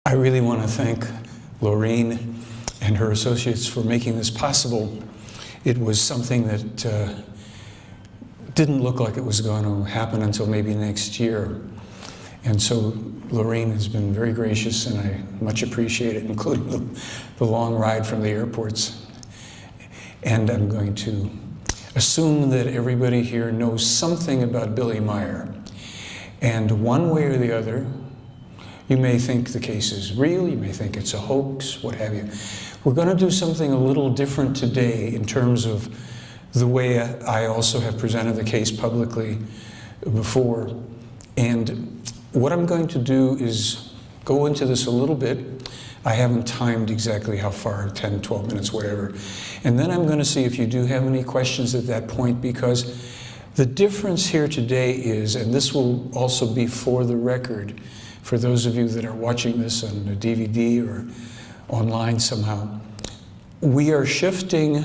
I really want to thank Lorraine and her associates for making this possible. It was something that didn't look like it was going to happen until maybe next year. And so Lorraine has been very gracious, and I much appreciate it, including the long ride from the airports. And I'm going to assume that everybody here knows something about Billy Meier. And one way or the other, you may think the case is real, you may think it's a hoax, what have you. We're going to do something a little different today in terms of the way I also have presented the case publicly before. And what I'm going to do is go into this a little bit. I haven't timed exactly how far, 10, 12 minutes, whatever. And then I'm going to see if you do have any questions at that point, because the difference here today is, and this will also be for the record, for those of you that are watching this on a DVD or online somehow, we are shifting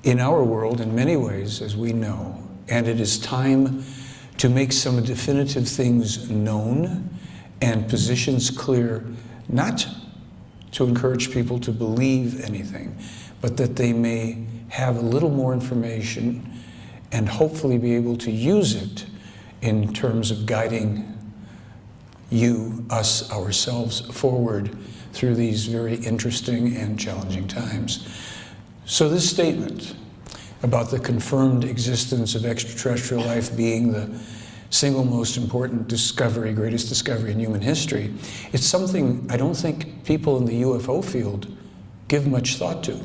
in our world in many ways, as we know, and it is time to make some definitive things known and positions clear, not to encourage people to believe anything, but that they may have a little more information and hopefully be able to use it in terms of guiding you, us, ourselves forward through these very interesting and challenging times. So this statement about the confirmed existence of extraterrestrial life being the single most important discovery, greatest discovery in human history, it's something I don't think people in the UFO field give much thought to.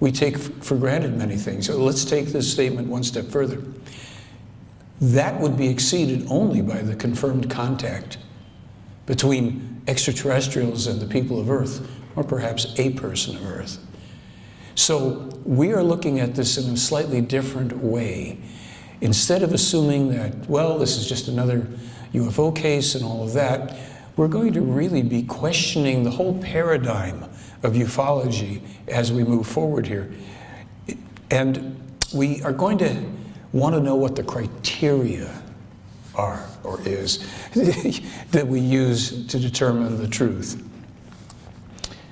We take for granted many things. So let's take this statement one step further. That would be exceeded only by the confirmed contact between extraterrestrials and the people of Earth, or perhaps a person of Earth. So we are looking at this in a slightly different way. Instead of assuming that, well, this is just another UFO case and all of that, we're going to really be questioning the whole paradigm of ufology as we move forward here. And we are going to want to know what the criteria are, or is, that we use to determine the truth.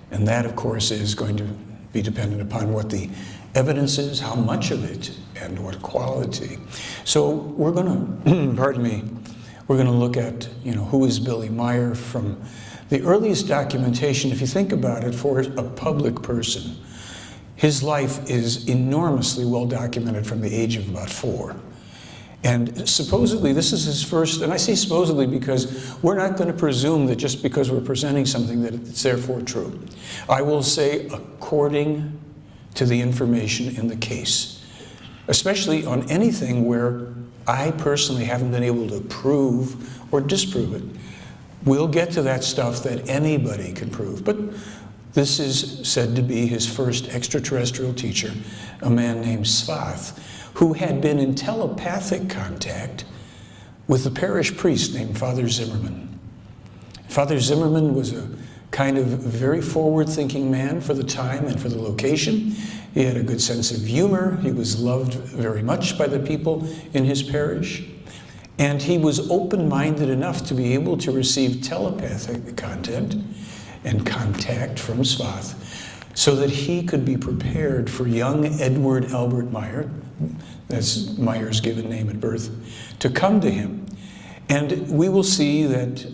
And that, of course, is going to be dependent upon what the evidence is, how much of it, and what quality. So we're going to, pardon me, we're going to look at, who is Billy Meier from the earliest documentation. If you think about it, for a public person, his life is enormously well documented from the age of about 4. And supposedly this is his first, and I say supposedly because we're not going to presume that just because we're presenting something that it's therefore true. I will say according to the information in the case, especially on anything where I personally haven't been able to prove or disprove it. We'll get to that stuff that anybody can prove, but this is said to be his first extraterrestrial teacher, a man named Svath, who had been in telepathic contact with a parish priest named Father Zimmerman. Father Zimmerman was a kind of very forward-thinking man for the time and for the location. He had a good sense of humor. He was loved very much by the people in his parish. And he was open-minded enough to be able to receive telepathic content and contact from Svath so that he could be prepared for young Edward Albert Meier, that's Meier's given name at birth, to come to him. And we will see that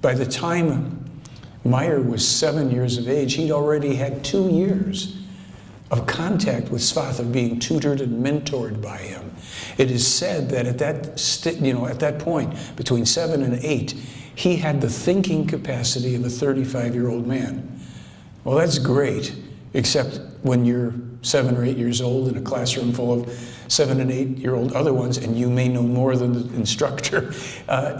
by the time Meier was 7 years of age, he'd already had 2 years of contact with Svath, of being tutored and mentored by him. It is said that at that point, between 7 and 8, he had the thinking capacity of a 35-year-old man. Well, that's great, except when you're 7 or 8 years old in a classroom full of 7 and 8-year-old other ones, and you may know more than the instructor.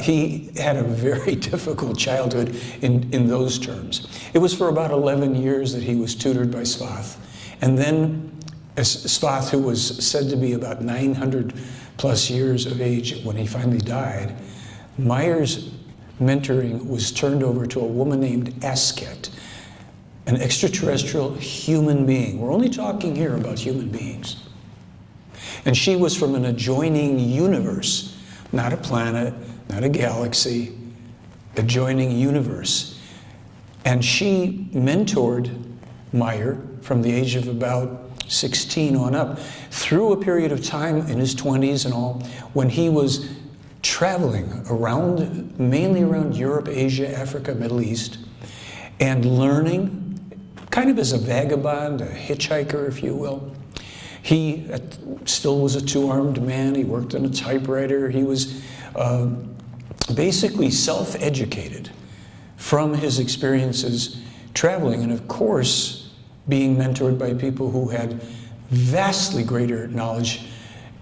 He had a very difficult childhood in those terms. It was for about 11 years that he was tutored by Svath. And then Svath, who was said to be about 900 plus years of age when he finally died, Meier's mentoring was turned over to a woman named Asket, an extraterrestrial human being. We're only talking here about human beings. And she was from an adjoining universe, not a planet, not a galaxy, adjoining universe. And she mentored Meier from the age of about 16 on up, through a period of time in his 20s and all, when he was traveling around, mainly around Europe, Asia, Africa, Middle East, and learning, kind of as a vagabond, a hitchhiker, if you will. He still was a two-armed man. He worked on a typewriter. He was basically self-educated from his experiences traveling, and of course, being mentored by people who had vastly greater knowledge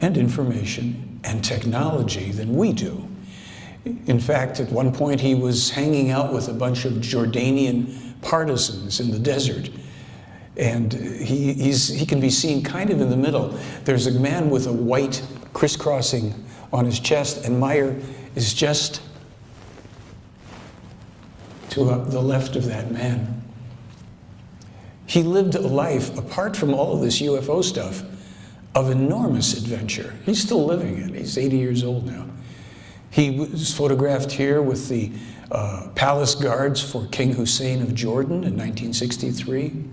and information and technology than we do. In fact, at one point he was hanging out with a bunch of Jordanian partisans in the desert, and he can be seen kind of in the middle. There's a man with a white crisscrossing on his chest, and Meier is just to the left of that man. He lived a life, apart from all of this UFO stuff, of enormous adventure. He's still living it. He's 80 years old now. He was photographed here with the palace guards for King Hussein of Jordan in 1963.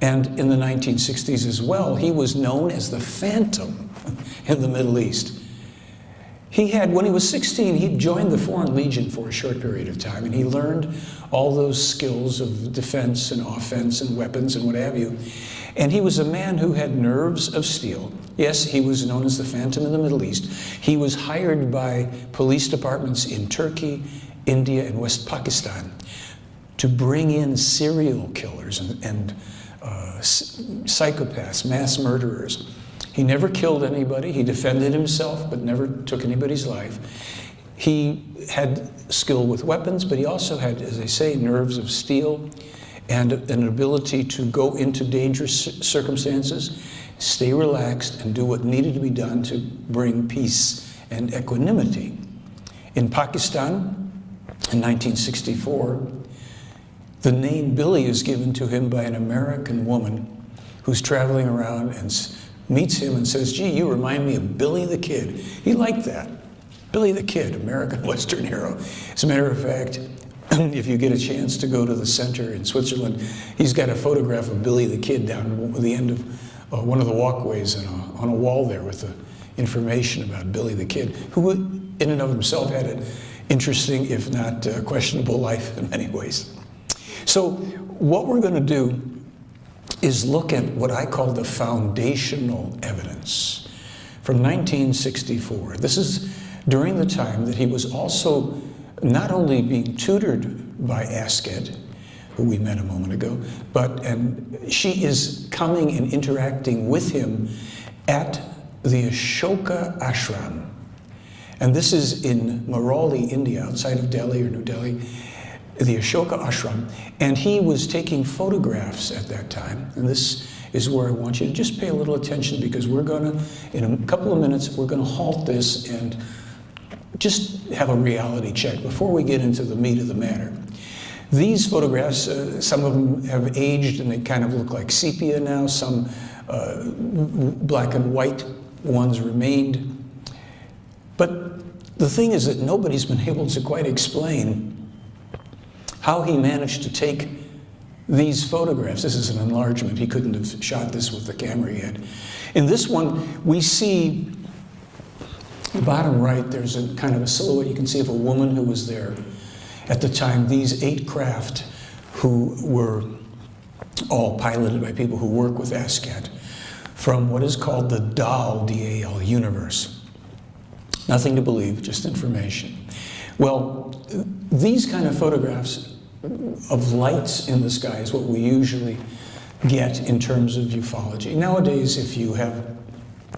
And in the 1960s as well, he was known as the Phantom in the Middle East. He had, when he was 16, he joined the Foreign Legion for a short period of time, and he learned all those skills of defense and offense and weapons and what have you. And he was a man who had nerves of steel. Yes, he was known as the Phantom in the Middle East. He was hired by police departments in Turkey, India, and West Pakistan to bring in serial killers and psychopaths, mass murderers. He never killed anybody. He defended himself, but never took anybody's life. He had skill with weapons, but he also had, as I say, nerves of steel and an ability to go into dangerous circumstances, stay relaxed, and do what needed to be done to bring peace and equanimity. In Pakistan, in 1964, the name Billy is given to him by an American woman who's traveling around and meets him and says, "Gee, you remind me of Billy the Kid." He liked that. Billy the Kid, American Western hero. As a matter of fact, if you get a chance to go to the center in Switzerland, he's got a photograph of Billy the Kid down at the end of one of the walkways on a wall there with the information about Billy the Kid, who in and of himself had an interesting, if not questionable life in many ways. So what we're going to do is look at what I call the foundational evidence from 1964. This is during the time that he was also not only being tutored by Asket, who we met a moment ago, and she is coming and interacting with him at the Ashoka Ashram. And this is in Marauli, India, outside of Delhi or New Delhi, the Ashoka Ashram. And he was taking photographs at that time. And this is where I want you to just pay a little attention, because we're going to, in a couple of minutes, we're going to halt this and just have a reality check before we get into the meat of the matter. These photographs, some of them have aged and they kind of look like sepia now. Some black and white ones remained. But the thing is that nobody's been able to quite explain how he managed to take these photographs. This is an enlargement. He couldn't have shot this with the camera he had. In this one, we see the bottom right, there's a kind of a silhouette you can see of a woman who was there at the time. These 8 craft, who were all piloted by people who work with ASCAT, from what is called the DAL, D-A-L, universe. Nothing to believe, just information. Well, these kind of photographs of lights in the sky is what we usually get in terms of ufology. Nowadays, if you have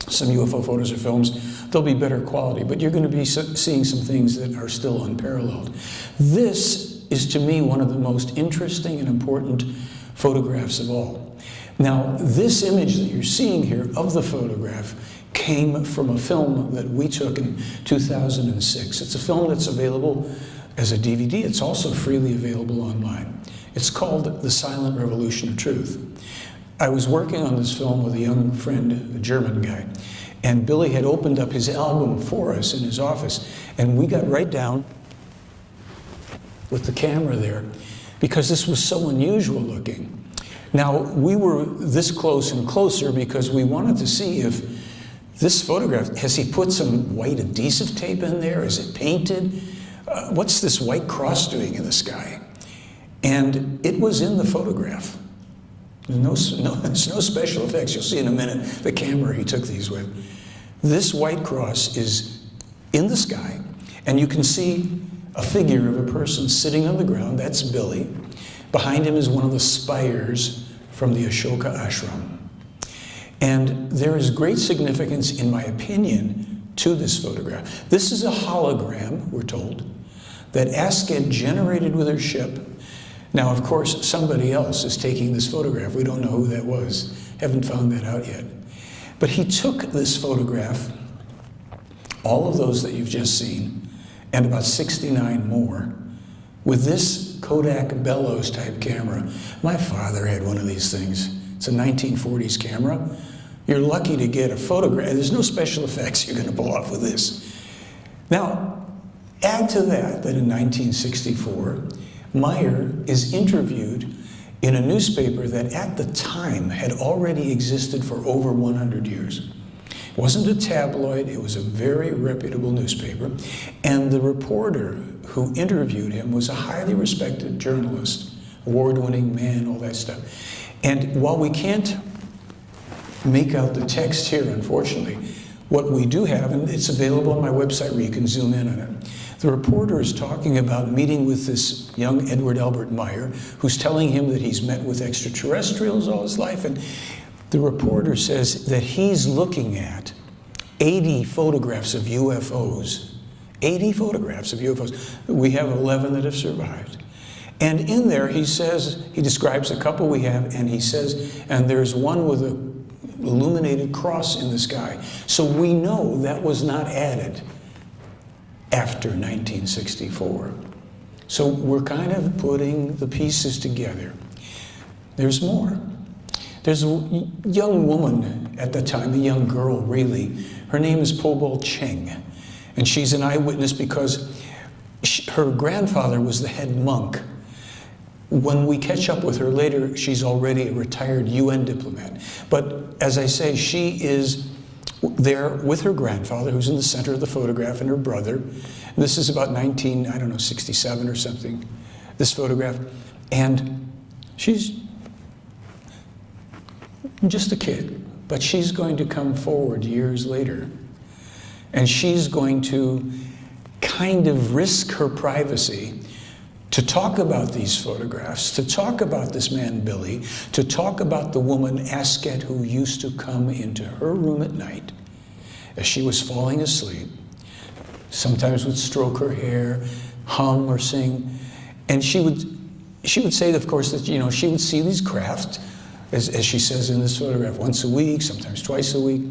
some UFO photos or films, they'll be better quality, but you're going to be seeing some things that are still unparalleled. This is, to me, one of the most interesting and important photographs of all. Now, this image that you're seeing here of the photograph came from a film that we took in 2006. It's a film that's available as a DVD. It's also freely available online. It's called The Silent Revolution of Truth. I was working on this film with a young friend, a German guy, and Billy had opened up his album for us in his office, and we got right down with the camera there because this was so unusual looking. Now, we were this close and closer because we wanted to see if this photograph, has he put some white adhesive tape in there? Is it painted? What's this white cross doing in the sky? And it was in the photograph. There's no special effects. You'll see in a minute the camera he took these with. This white cross is in the sky, and you can see a figure of a person sitting on the ground. That's Billy. Behind him is one of the spires from the Ashoka ashram. And there is great significance, in my opinion, to this photograph. This is a hologram, we're told, that Asked generated with her ship. Now, of course, somebody else is taking this photograph. We don't know who that was. Haven't found that out yet. But he took this photograph, all of those that you've just seen, and about 69 more, with this Kodak Bellows type camera. My father had one of these things. It's a 1940s camera. You're lucky to get a photograph. There's no special effects you're going to pull off with this. Now, add to that in 1964, Meier is interviewed in a newspaper that at the time had already existed for over 100 years. It wasn't a tabloid, it was a very reputable newspaper, and the reporter who interviewed him was a highly respected journalist, award-winning man, all that stuff. And while we can't make out the text here, unfortunately, what we do have, and it's available on my website where you can zoom in on it, the reporter is talking about meeting with this young Edward Albert Meier, who's telling him that he's met with extraterrestrials all his life, and the reporter says that he's looking at 80 photographs of UFOs. 80 photographs of UFOs. We have 11 that have survived. And in there he says, he describes a couple we have, and he says, and there's one with a illuminated cross in the sky. So we know that was not added after 1964. So we're kind of putting the pieces together. There's more. There's a young woman at the time, a young girl really. Her name is Pobol Cheng, and she's an eyewitness because her grandfather was the head monk. When we catch up with her later, she's already a retired UN diplomat. But as I say, she is there with her grandfather, who's in the center of the photograph, and her brother. And this is about 67 or something, this photograph. And she's just a kid, but she's going to come forward years later. And she's going to kind of risk her privacy to talk about these photographs, to talk about this man, Billy, to talk about the woman, Asked, who used to come into her room at night as she was falling asleep, sometimes would stroke her hair, hum or sing, and she would say, of course, that she would see these craft, as she says in this photograph, once a week, sometimes twice a week.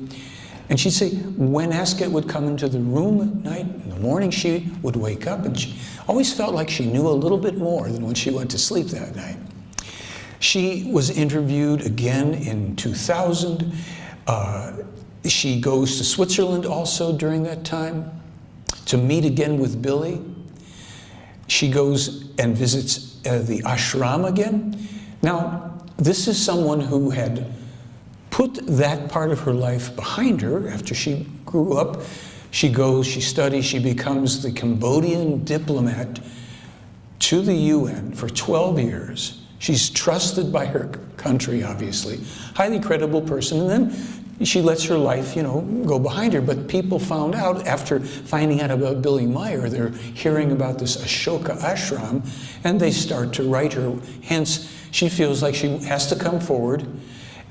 And she'd say, when Asked would come into the room at night, in the morning she would wake up, and she always felt like she knew a little bit more than when she went to sleep that night. She was interviewed again in 2000. She goes to Switzerland also during that time to meet again with Billy. She goes and visits the ashram again. Now, this is someone who had put that part of her life behind her after she grew up. She goes, she studies, she becomes the Cambodian diplomat to the UN for 12 years. She's trusted by her country, obviously. Highly credible person. And then she lets her life, go behind her. But people found out, after finding out about Billy Meier, they're hearing about this Ashoka ashram, and they start to write her. Hence, she feels like she has to come forward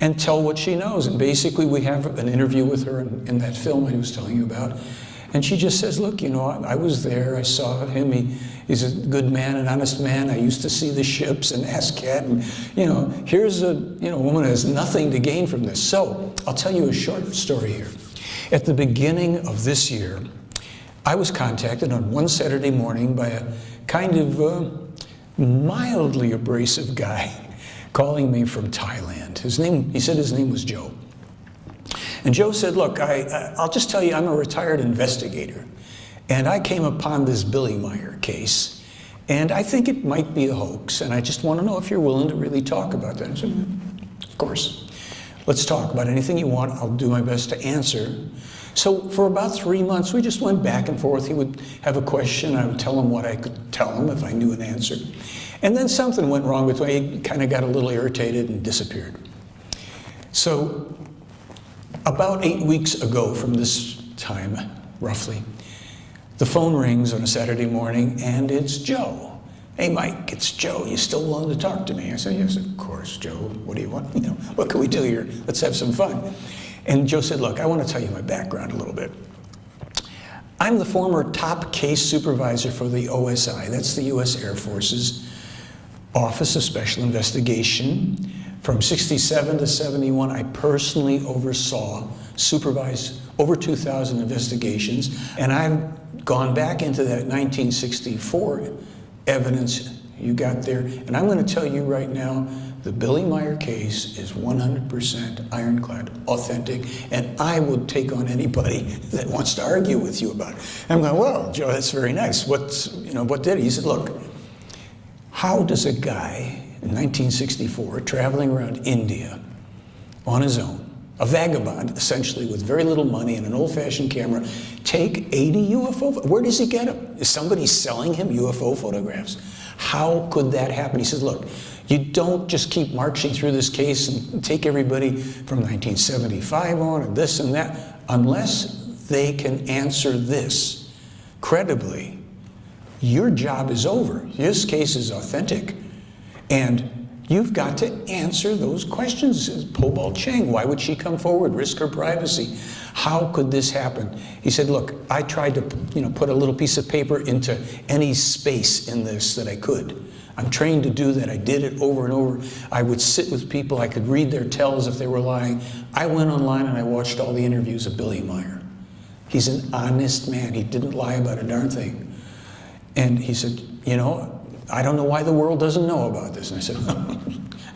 and tell what she knows. And basically, we have an interview with her in that film I was telling you about. And she just says, look, I was there, I saw him, he's a good man, an honest man. I used to see the ships and Asked, and here's a woman who has nothing to gain from this. So I'll tell you a short story here. At the beginning of this year, I was contacted on one Saturday morning by a kind of mildly abrasive guy calling me from Thailand. He said his name was Joe. And Joe said, look, I'll just tell you, I'm a retired investigator. And I came upon this Billy Meier case. And I think it might be a hoax, and I just want to know if you're willing to really talk about that. I said, of course. Let's talk about anything you want. I'll do my best to answer. So for about 3 months, we just went back and forth. He would have a question. I would tell him what I could tell him if I knew an answer. And then something went wrong with me. He kind of got a little irritated and disappeared. So about 8 weeks ago from this time, roughly, the phone rings on a Saturday morning, and it's Joe. Hey, Mike, it's Joe. You still willing to talk to me? I said, yes, of course, Joe. What do you want? You know, what can we do here? Let's have some fun. And Joe said, look, I want to tell you my background a little bit. I'm the former top case supervisor for the OSI. That's the U.S. Air Force's Office of Special Investigation. From 67 to 71, I personally supervised over 2,000 investigations, and I've gone back into that 1964 evidence you got there, and I'm going to tell you right now, the Billy Meier case is 100% ironclad, authentic, and I would take on anybody that wants to argue with you about it. I'm going, well, Joe, that's very nice. What did he? He said, look, how does a guy in 1964 traveling around India on his own, a vagabond, essentially, with very little money and an old-fashioned camera, take 80 UFO? Where does he get them? Is somebody selling him UFO photographs? How could that happen? He says, look, you don't just keep marching through this case and take everybody from 1975 on and this and that, unless they can answer this credibly. Your job is over. This case is authentic. And you've got to answer those questions. Pobal Cheng, why would she come forward, risk her privacy? How could this happen? He said, look, I tried to put a little piece of paper into any space in this that I could. I'm trained to do that. I did it over and over. I would sit with people. I could read their tells if they were lying. I went online and I watched all the interviews of Billy Meier. He's an honest man. He didn't lie about a darn thing. And he said, I don't know why the world doesn't know about this. And I said,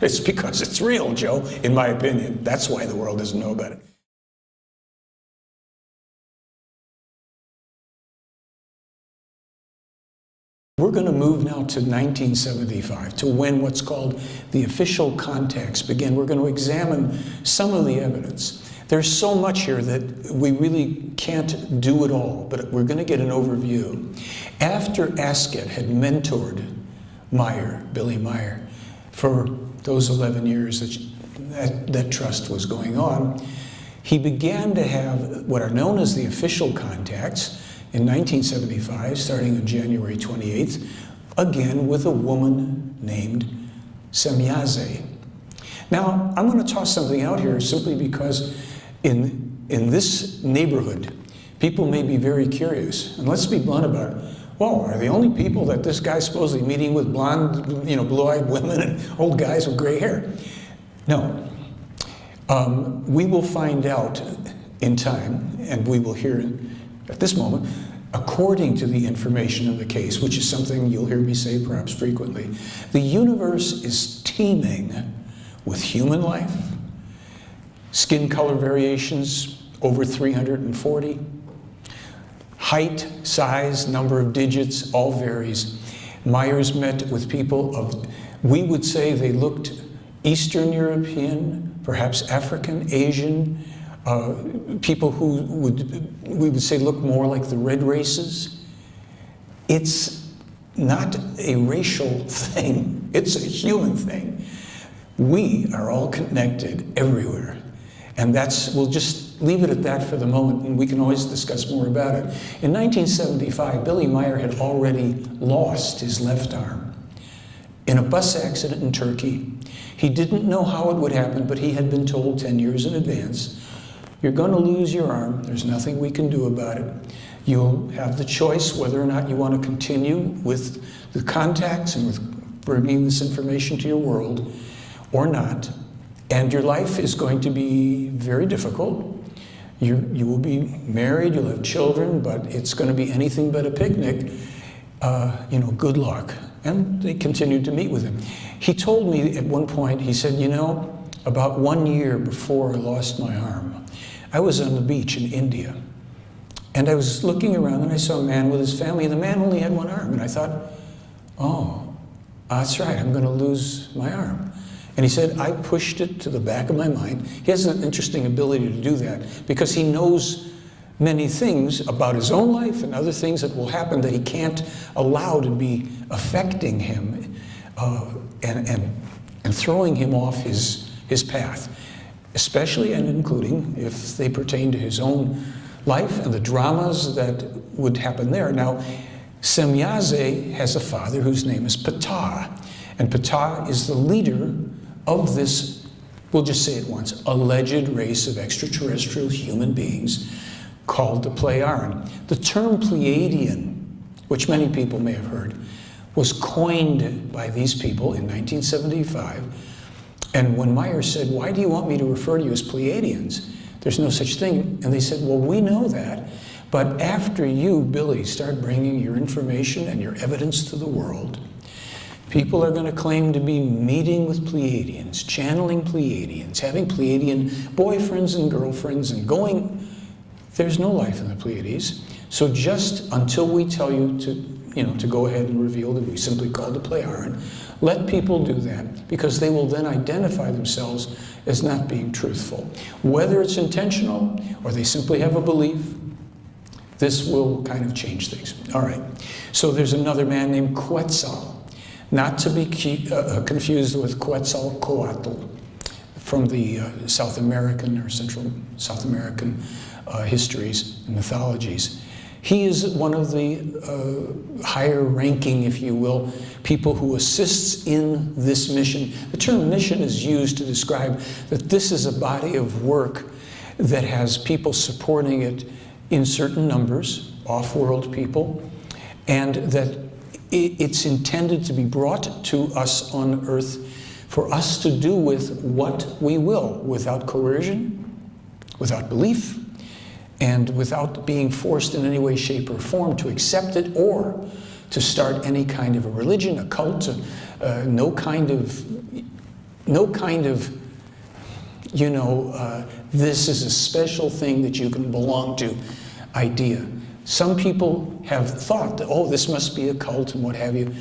it's because it's real, Joe, in my opinion. That's why the world doesn't know about it. We're going to move now to 1975, to when what's called the official contacts begin. We're going to examine some of the evidence. There's so much here that we really can't do it all, but we're going to get an overview. After Asket had mentored Billy Meier, for those 11 years that trust was going on, he began to have what are known as the official contacts in 1975, starting on January 28th, again with a woman named Semyaze. Now, I'm going to toss something out here simply because in this neighborhood, people may be very curious. And let's be blunt about it. Well, are the only people that this guy's supposedly meeting with blonde, blue-eyed women and old guys with gray hair? No. We will find out in time, and we will hear at this moment, according to the information of the case, which is something you'll hear me say perhaps frequently, the universe is teeming with human life, skin color variations over 340, height, size, number of digits, all varies. Myers met with people of, we would say they looked Eastern European, perhaps African, Asian, people who we would say look more like the red races. It's not a racial thing, it's a human thing. We are all connected everywhere. And we'll just leave it at that for the moment, and we can always discuss more about it. In 1975, Billy Meier had already lost his left arm in a bus accident in Turkey. He didn't know how it would happen, but he had been told 10 years in advance, you're going to lose your arm. There's nothing we can do about it. You'll have the choice whether or not you want to continue with the contacts and with bringing this information to your world or not. And your life is going to be very difficult. You will be married, you'll have children, but it's going to be anything but a picnic. Good luck. And they continued to meet with him. He told me at one point, he said, about 1 year before I lost my arm, I was on the beach in India. And I was looking around and I saw a man with his family, and the man only had one arm. And I thought, Oh, that's right, I'm going to lose my arm. And he said, I pushed it to the back of my mind. He has an interesting ability to do that because he knows many things about his own life and other things that will happen that he can't allow to be affecting him and throwing him off his path, especially and including if they pertain to his own life and the dramas that would happen there. Now, Semyaze has a father whose name is Ptah, and Ptah is the leader of this, we'll just say it once, alleged race of extraterrestrial human beings called the Pleiadian. The term Pleiadian, which many people may have heard, was coined by these people in 1975. And when Meier said, why do you want me to refer to you as Pleiadians? There's no such thing. And they said, well, we know that, but after you, Billy, start bringing your information and your evidence to the world, people are going to claim to be meeting with Pleiadians, channeling Pleiadians, having Pleiadian boyfriends and girlfriends and going. There's no life in the Pleiades. So just until we tell you to go ahead and reveal that we simply called the Pleiadian, let people do that, because they will then identify themselves as not being truthful. Whether it's intentional or they simply have a belief, this will kind of change things. All right. So there's another man named Quetzal. Not to be confused with Quetzalcoatl from the South American or Central South American histories and mythologies. He is one of the higher ranking, if you will, people who assists in this mission. The term mission is used to describe that this is a body of work that has people supporting it in certain numbers, off-world people, and that it's intended to be brought to us on Earth for us to do with what we will, without coercion, without belief, and without being forced in any way, shape, or form to accept it or to start any kind of a religion, a cult, no kind of, this is a special thing that you can belong to idea. Some people have thought that, oh, this must be a cult and what have you,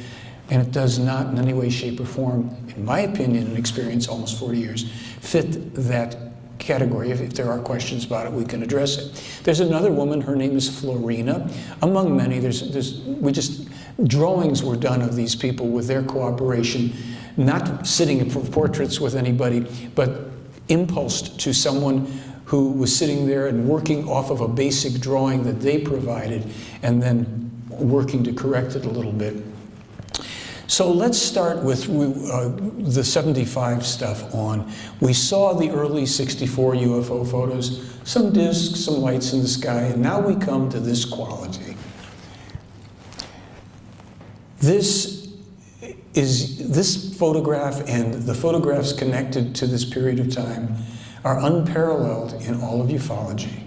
and it does not in any way, shape, or form, in my opinion and experience, almost 40 years, fit that category. If there are questions about it, we can address it. There's another woman, her name is Florina. Among many, drawings were done of these people with their cooperation, not sitting for portraits with anybody, but impulsed to someone who was sitting there and working off of a basic drawing that they provided and then working to correct it a little bit. So let's start with the 75 stuff on. We saw the early 64 UFO photos, some discs, some lights in the sky, and now we come to this quality. This photograph and the photographs connected to this period of time are unparalleled in all of ufology.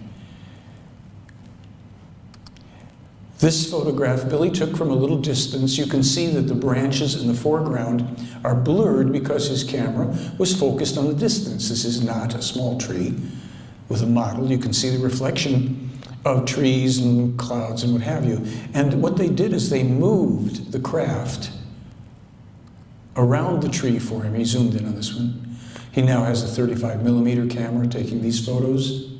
This photograph Billy took from a little distance. You can see that the branches in the foreground are blurred because his camera was focused on the distance. This is not a small tree with a model. You can see the reflection of trees and clouds and what have you. And what they did is they moved the craft around the tree for him. He zoomed in on this one. He now has a 35mm camera taking these photos.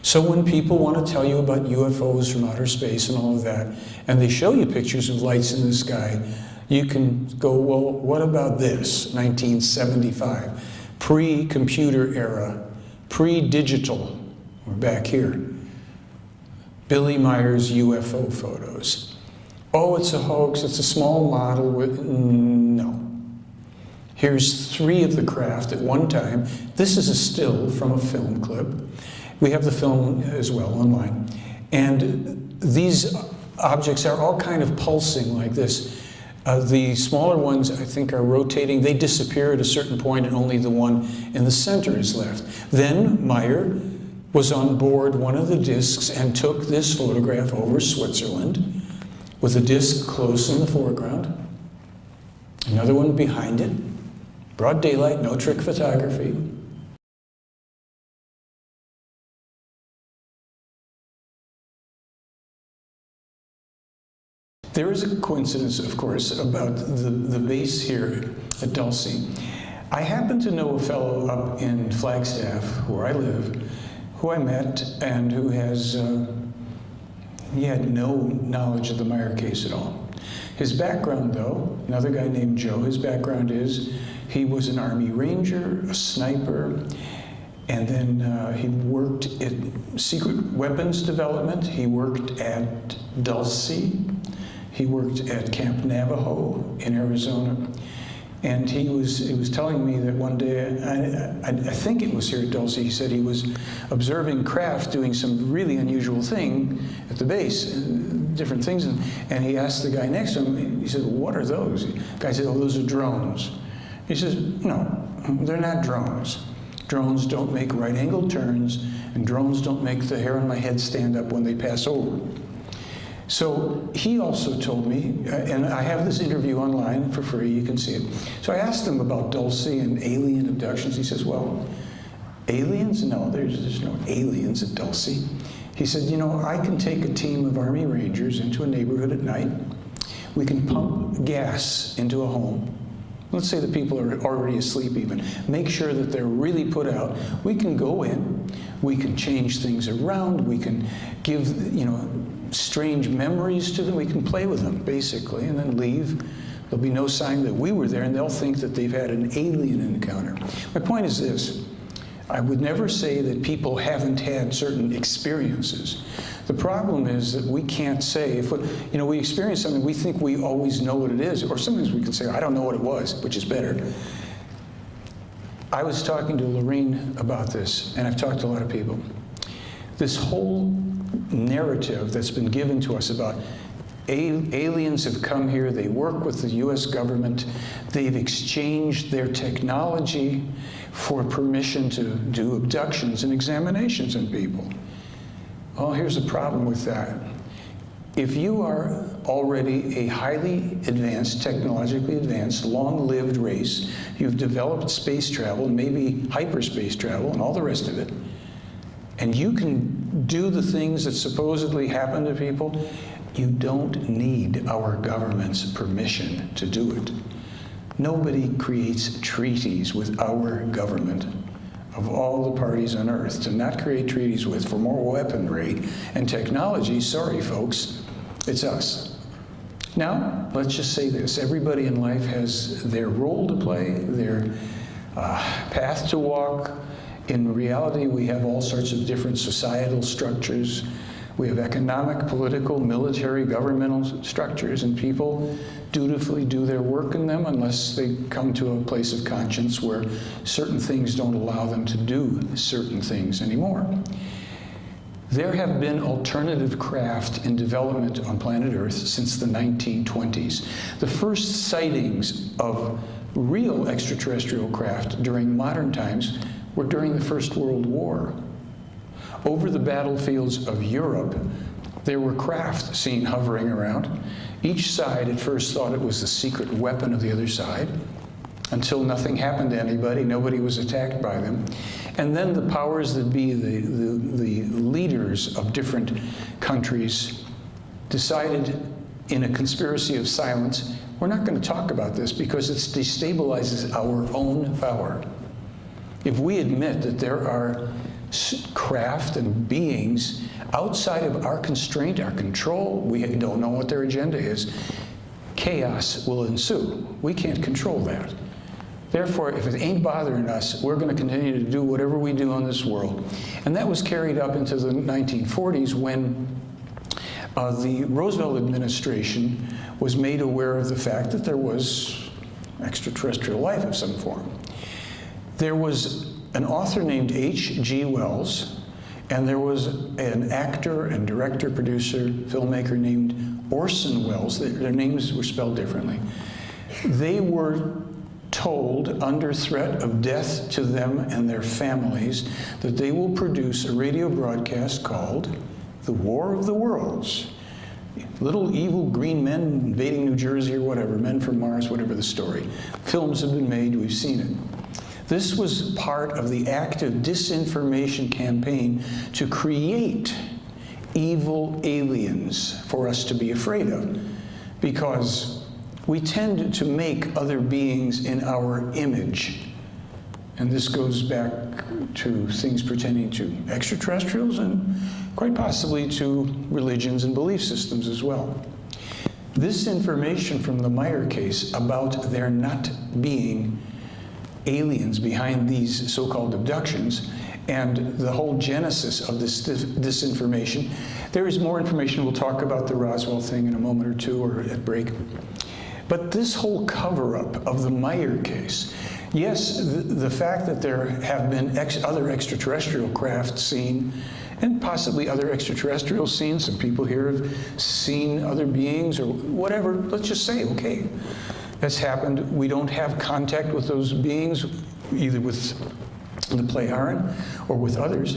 So when people want to tell you about UFOs from outer space and all of that, and they show you pictures of lights in the sky, you can go, well, what about this, 1975, pre-computer era, pre-digital, we're back here, Billy Meier's UFO photos. Oh, it's a hoax, it's a small model with, no. Here's 3 of the craft at one time. This is a still from a film clip. We have the film as well online. And these objects are all kind of pulsing like this. The smaller ones, I think, are rotating. They disappear at a certain point, and only the one in the center is left. Then Meier was on board one of the discs and took this photograph over Switzerland with a disc close in the foreground. Another one behind it. Broad daylight, no trick photography. There is a coincidence, of course, about the base here at Dulce. I happen to know a fellow up in Flagstaff, where I live, who I met and who has, he had no knowledge of the Meier case at all. His background, though, another guy named Joe, his background is he was an Army Ranger, a sniper, and then he worked in secret weapons development. He worked at Dulce. He worked at Camp Navajo in Arizona. And he was telling me that one day, I think it was here at Dulce, he said he was observing craft doing some really unusual thing at the base, different things, and he asked the guy next to him, he said, what are those? The guy said, oh, those are drones. He says, no, they're not drones. Drones don't make right-angled turns, and drones don't make the hair on my head stand up when they pass over. So he also told me, and I have this interview online for free, you can see it. So I asked him about Dulce and alien abductions. He says, well, aliens? No, there's no aliens at Dulce. He said, you know, I can take a team of Army Rangers into a neighborhood at night. We can pump gas into a home. Let's say the people are already asleep even. Make sure that they're really put out. We can go in, we can change things around, we can give, you know, strange memories to them, we can play with them, basically, and then leave. There'll be no sign that we were there, and they'll think that they've had an alien encounter. My point is this. I would never say that people haven't had certain experiences. The problem is that we can't say, if we experience something, we think we always know what it is, or sometimes we can say, I don't know what it was, which is better. I was talking to Lorraine about this, and I've talked to a lot of people. This whole narrative that's been given to us about aliens have come here, they work with the US government, they've exchanged their technology for permission to do abductions and examinations on people. Well, here's the problem with that. If you are already a highly advanced, technologically advanced, long-lived race, you've developed space travel, maybe hyperspace travel, and all the rest of it, and you can do the things that supposedly happen to people, you don't need our government's permission to do it. Nobody creates treaties with our government, of all the parties on earth, to not create treaties with for more weaponry and technology. Sorry, folks, it's us. Now, let's just say this. Everybody in life has their role to play, their path to walk. In reality, we have all sorts of different societal structures. We have economic, political, military, governmental structures, and people dutifully do their work in them unless they come to a place of conscience where certain things don't allow them to do certain things anymore. There have been alternative craft in development on planet Earth since the 1920s. The first sightings of real extraterrestrial craft during modern times were during the First World War. Over the battlefields of Europe, there were craft seen hovering around. Each side at first thought it was the secret weapon of the other side, until nothing happened to anybody, nobody was attacked by them. And then the powers that be, the leaders of different countries, decided in a conspiracy of silence, we're not going to talk about this because it destabilizes our own power. If we admit that there are craft and beings outside of our constraint, our control, we don't know what their agenda is, chaos will ensue. We can't control that. Therefore, if it ain't bothering us, we're going to continue to do whatever we do on this world. And that was carried up into the 1940s when the Roosevelt administration was made aware of the fact that there was extraterrestrial life of some form. There was an author named H.G. Wells, and there was an actor and director, producer, filmmaker named Orson Welles. Their names were spelled differently. They were told under threat of death to them and their families that they will produce a radio broadcast called The War of the Worlds. Little evil green men invading New Jersey or whatever, men from Mars, whatever the story. Films have been made, we've seen it. This was part of the active disinformation campaign to create evil aliens for us to be afraid of. because we tend to make other beings in our image. And this goes back to things pertaining to extraterrestrials and quite possibly to religions and belief systems as well. This information from the Meier case about there not being aliens behind these so-called abductions and the whole genesis of this disinformation. There is more information. We'll talk about the Roswell thing in a moment or two or at break. But this whole cover-up of the Meier case, yes, the fact that there have been other extraterrestrial craft seen, and possibly other extraterrestrials seen, some people here have seen other beings or whatever, let's just say, okay, that's happened. We don't have contact with those beings, either with the Plejaren or with others.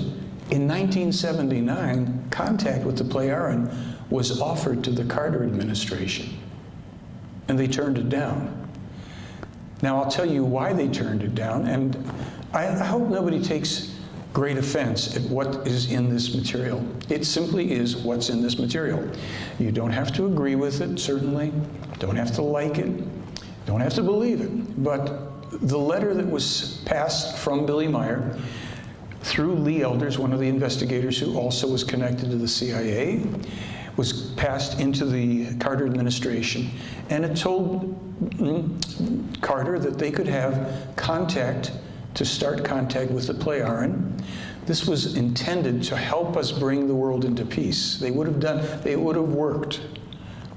In 1979, contact with the Plejaren was offered to the Carter administration, and they turned it down. Now, I'll tell you why they turned it down, and I hope nobody takes great offense at what is in this material. It simply is what's in this material. You don't have to agree with it, certainly. Don't have to like it. Don't have to believe it. But the letter that was passed from Billy Meier through Lee Elders, one of the investigators who also was connected to the CIA, was passed into the Carter administration, and it told Carter that they could have contact, to start contact with the Plejaren. This was intended to help us bring the world into peace. They would have worked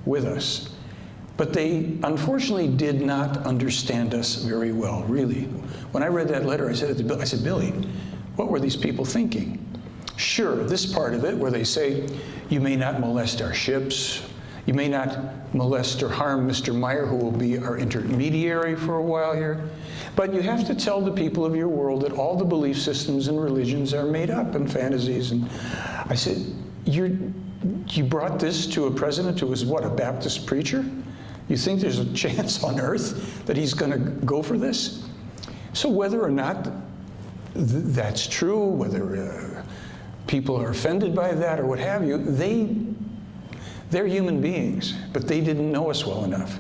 with us. But they unfortunately did not understand us very well, really. When I read that letter, I said, Billy, what were these people thinking? Sure, this part of it where they say, you may not molest our ships, you may not molest or harm Mr. Meier, who will be our intermediary for a while here, but you have to tell the people of your world that all the belief systems and religions are made up and fantasies. And I said, you brought this to a president who was what, a Baptist preacher? You think there's a chance on earth that he's going to go for this? So whether or not that's true, whether people are offended by that or what have you, they're human beings, but they didn't know us well enough.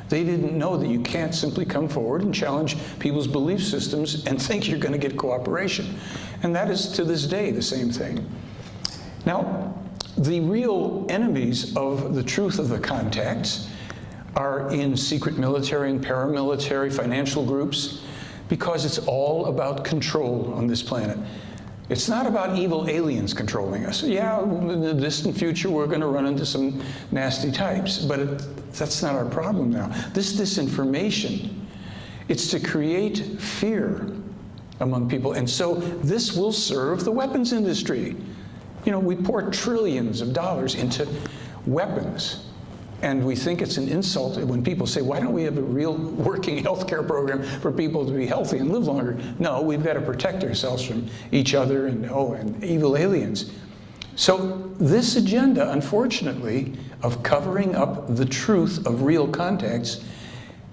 They didn't know that you can't simply come forward and challenge people's belief systems and think you're going to get cooperation. And that is to this day the same thing. Now, the real enemies of the truth of the contacts are in secret military and paramilitary financial groups, because it's all about control on this planet. It's not about evil aliens controlling us. Yeah, in the distant future, we're going to run into some nasty types, but that's not our problem now. This disinformation, it's to create fear among people. And so this will serve the weapons industry. You know, we pour trillions of dollars into weapons. And we think it's an insult when people say, why don't we have a real working healthcare program for people to be healthy and live longer? No, we've got to protect ourselves from each other and evil aliens. So this agenda, unfortunately, of covering up the truth of real contacts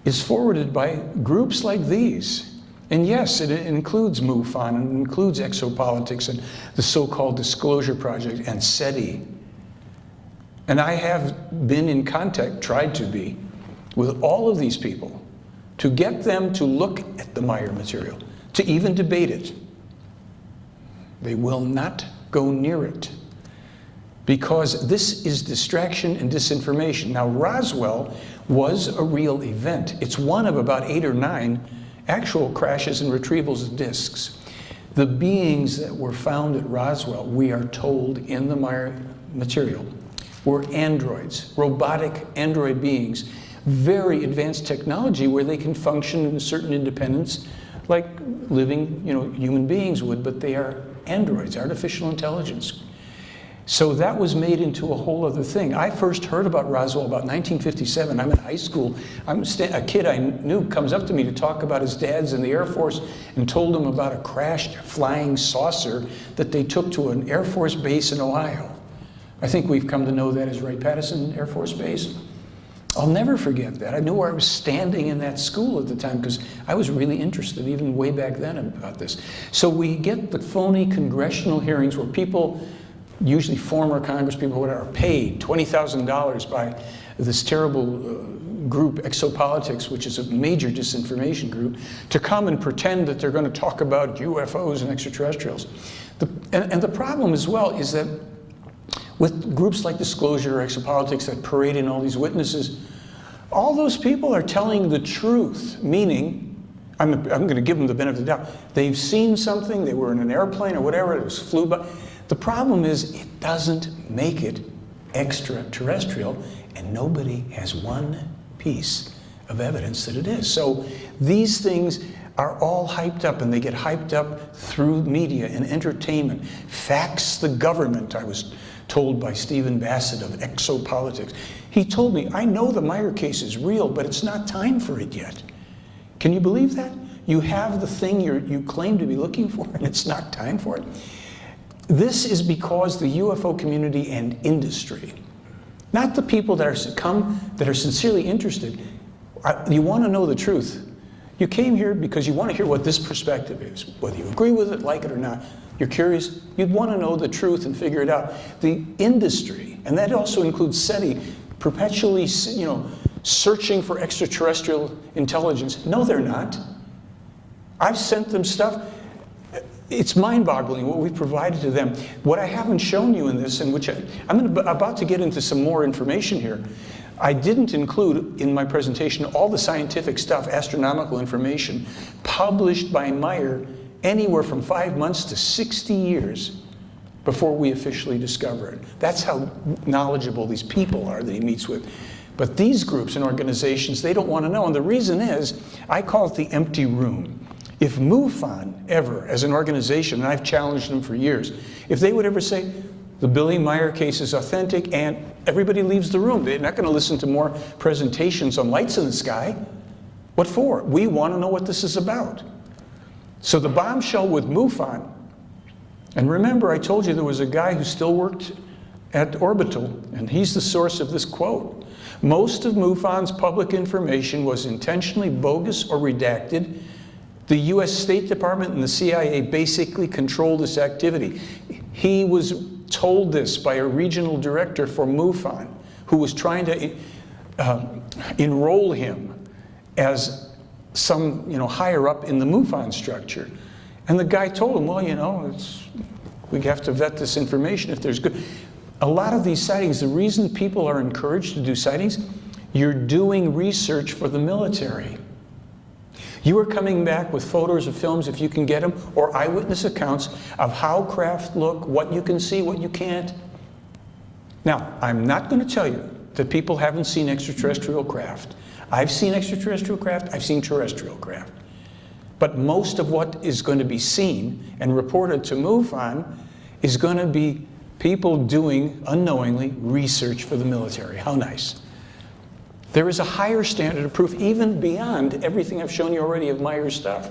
is forwarded by groups like these. And yes, it includes MUFON, and it includes exopolitics and the so-called Disclosure Project and SETI. And I have been in contact, tried to be, with all of these people to get them to look at the Meier material, to even debate it. They will not go near it because this is distraction and disinformation. Now, Roswell was a real event. It's one of about 8 or 9 actual crashes and retrievals of disks. The beings that were found at Roswell, we are told in the Meier material, were androids, robotic android beings, very advanced technology where they can function in a certain independence like living, human beings would, but they are androids, artificial intelligence. So that was made into a whole other thing. I first heard about Roswell about 1957. I'm in high school. A kid I knew comes up to me to talk about his dad's in the Air Force and told him about a crashed flying saucer that they took to an Air Force base in Ohio. I think we've come to know that as Wright-Patterson Air Force Base. I'll never forget that. I knew where I was standing in that school at the time because I was really interested, even way back then, about this. So we get the phony congressional hearings where people, usually former congresspeople, are paid $20,000 by this terrible group, Exopolitics, which is a major disinformation group, to come and pretend that they're going to talk about UFOs and extraterrestrials. And the problem as well is that with groups like Disclosure or Exopolitics that parade in all these witnesses, all those people are telling the truth, meaning, I'm going to give them the benefit of the doubt. They've seen something, they were in an airplane or whatever, it was flew by. The problem is it doesn't make it extraterrestrial, and nobody has one piece of evidence that it is. So these things are all hyped up, and they get hyped up through media and entertainment. Fax the government, I was told by Stephen Bassett of Exopolitics. He told me, I know the Meier case is real, but it's not time for it yet. Can you believe that? You have the thing you claim to be looking for, and it's not time for it. This is because the UFO community and industry, not the people that are sincerely interested, you want to know the truth. You came here because you want to hear what this perspective is. Whether you agree with it, like it or not, you're curious, you'd want to know the truth and figure it out. The industry, and that also includes SETI, perpetually, searching for extraterrestrial intelligence. No, they're not. I've sent them stuff. It's mind-boggling what we've provided to them. What I haven't shown you in this, and which I'm about to get into some more information here, I didn't include in my presentation all the scientific stuff, astronomical information, published by Meier anywhere from 5 months to 60 years before we officially discover it. That's how knowledgeable these people are that he meets with. But these groups and organizations, they don't want to know. And the reason is, I call it the empty room. If MUFON ever, as an organization, and I've challenged them for years, if they would ever say, the Billy Meier case is authentic, and everybody leaves the room. They're not going to listen to more presentations on lights in the sky. What for? We want to know what this is about. So the bombshell with MUFON, and remember I told you there was a guy who still worked at Orbital, and he's the source of this quote. Most of MUFON's public information was intentionally bogus or redacted. The US State Department and the CIA basically controlled this activity. He was told this by a regional director for MUFON, who was trying to enroll him as some higher up in the MUFON structure. And the guy told him, well, we have to vet this information if there's good. A lot of these sightings, the reason people are encouraged to do sightings, you're doing research for the military. You are coming back with photos or films, if you can get them, or eyewitness accounts of how craft look, what you can see, what you can't. Now, I'm not going to tell you that people haven't seen extraterrestrial craft. I've seen extraterrestrial craft, I've seen terrestrial craft. But most of what is going to be seen and reported to MUFON is going to be people doing, unknowingly, research for the military. How nice. There is a higher standard of proof, even beyond everything I've shown you already of Meier's stuff.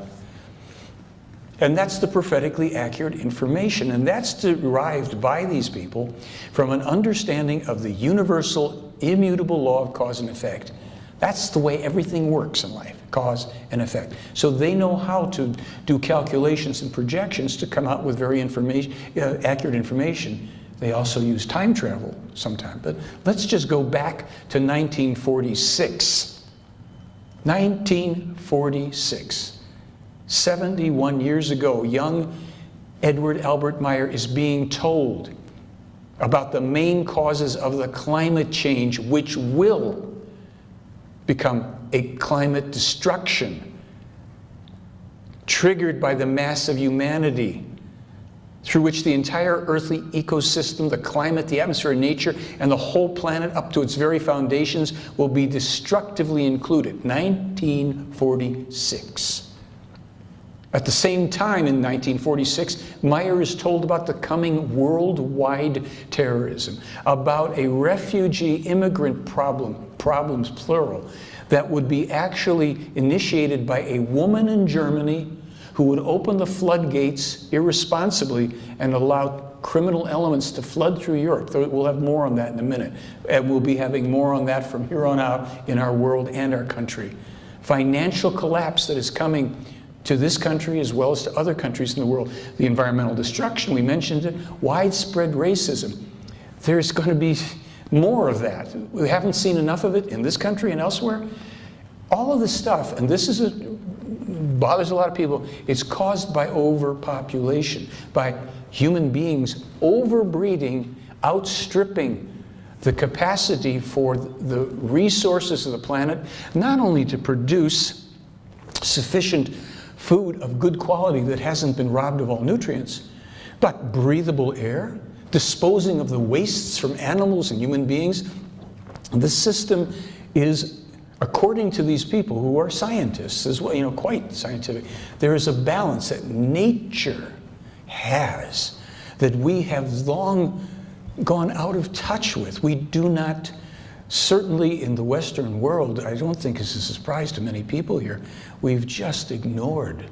And that's the prophetically accurate information. And that's derived by these people from an understanding of the universal, immutable law of cause and effect. That's the way everything works in life, cause and effect. So they know how to do calculations and projections to come out with very accurate information. They also use time travel sometimes. But let's just go back to 1946. 1946. 71 years ago, young Edward Albert Meier is being told about the main causes of the climate change, which will become a climate destruction triggered by the mass of humanity, through which the entire earthly ecosystem, the climate, the atmosphere, nature, and the whole planet up to its very foundations will be destructively included. 1946. At the same time, in 1946, Meier is told about the coming worldwide terrorism, about a refugee immigrant problems plural, that would be actually initiated by a woman in Germany who would open the floodgates irresponsibly and allow criminal elements to flood through Europe. We'll have more on that in a minute. And we'll be having more on that from here on out in our world and our country. Financial collapse that is coming to this country as well as to other countries in the world. The environmental destruction, we mentioned it. Widespread racism. There's going to be More of that. We haven't seen enough of it in this country and elsewhere. All of this stuff, and this is bothers a lot of people, it's caused by overpopulation, by human beings overbreeding, outstripping the capacity for the resources of the planet, not only to produce sufficient food of good quality that hasn't been robbed of all nutrients, but breathable air, disposing of the wastes from animals and human beings. The system is, according to these people who are scientists as well, you know, quite scientific, there is a balance that nature has that we have long gone out of touch with. We do not, certainly in the Western world, I don't think this is a surprise to many people here, we've just ignored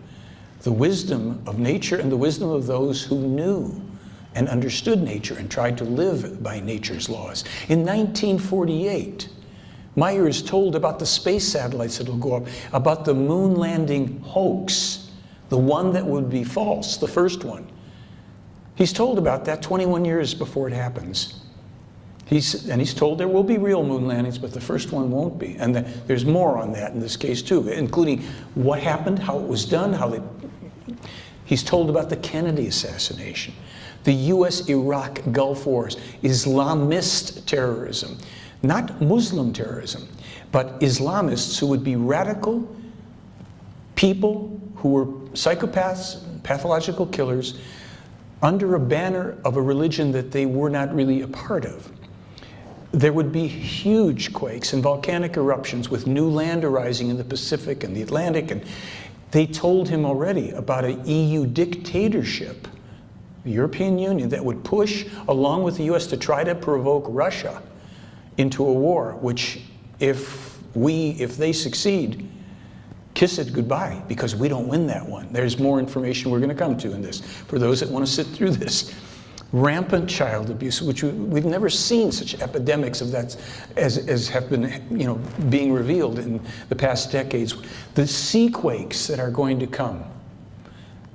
the wisdom of nature and the wisdom of those who knew and understood nature and tried to live by nature's laws. In 1948, Meier is told about the space satellites that will go up, about the moon landing hoax, the one that would be false, the first one. He's told about that 21 years before it happens. He's told there will be real moon landings, but the first one won't be. And there's more on that in this case too, including what happened, how it was done, he's told about the Kennedy assassination, the US-Iraq Gulf Wars, Islamist terrorism, not Muslim terrorism, but Islamists who would be radical people who were psychopaths, pathological killers, under a banner of a religion that they were not really a part of. There would be huge quakes and volcanic eruptions with new land arising in the Pacific and the Atlantic, and they told him already about an EU dictatorship, the European Union, that would push along with the US to try to provoke Russia into a war, which if they succeed, kiss it goodbye, because we don't win that one. There's more information we're going to come to in this, for those that want to sit through this. Rampant child abuse, which we've never seen such epidemics of that as have been, you know, being revealed in the past decades. The sea quakes that are going to come,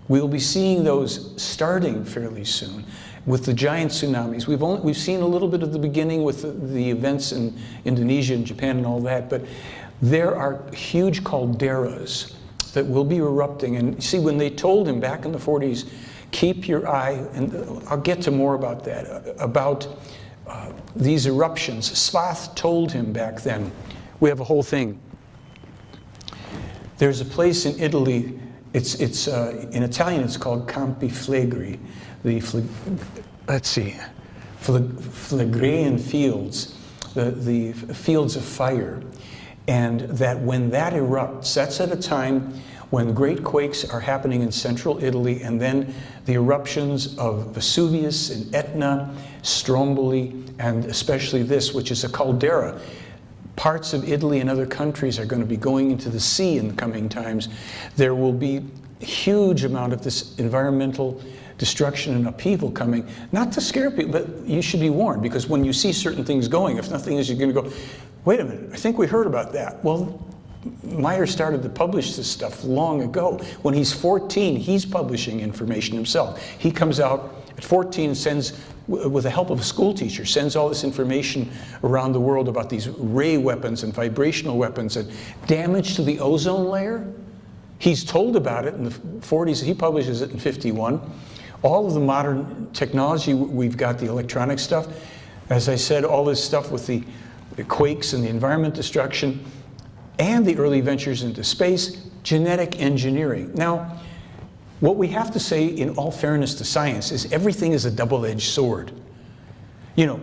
we'll be seeing those starting fairly soon with the giant tsunamis. We've seen a little bit of the beginning with the events in Indonesia and Japan and all that, but there are huge calderas that will be erupting. And see, when they told him back in the 40s, keep your eye, and I'll get to more about that, about these eruptions. Svath told him back then, we have a whole thing. There's a place in Italy, it's in Italian it's called Campi Flegrei, Phlegraean fields, the fields of fire. And that when that erupts, that's at a time when great quakes are happening in central Italy, and then the eruptions of Vesuvius and Etna, Stromboli, and especially this, which is a caldera. Parts of Italy and other countries are going to be going into the sea in the coming times. There will be a huge amount of this environmental destruction and upheaval coming, not to scare people, but you should be warned, because when you see certain things going, if nothing is, you're going to go, wait a minute, I think we heard about that. Well, Meier started to publish this stuff long ago. When he's 14, he's publishing information himself. He comes out at 14 and sends, with the help of a school teacher, sends all this information around the world about these ray weapons and vibrational weapons and damage to the ozone layer. He's told about it in the 40s. He publishes it in 51. All of the modern technology, we've got the electronic stuff. As I said, all this stuff with the quakes and the environment destruction, and the early ventures into space, genetic engineering. Now, what we have to say in all fairness to science is everything is a double-edged sword. You know,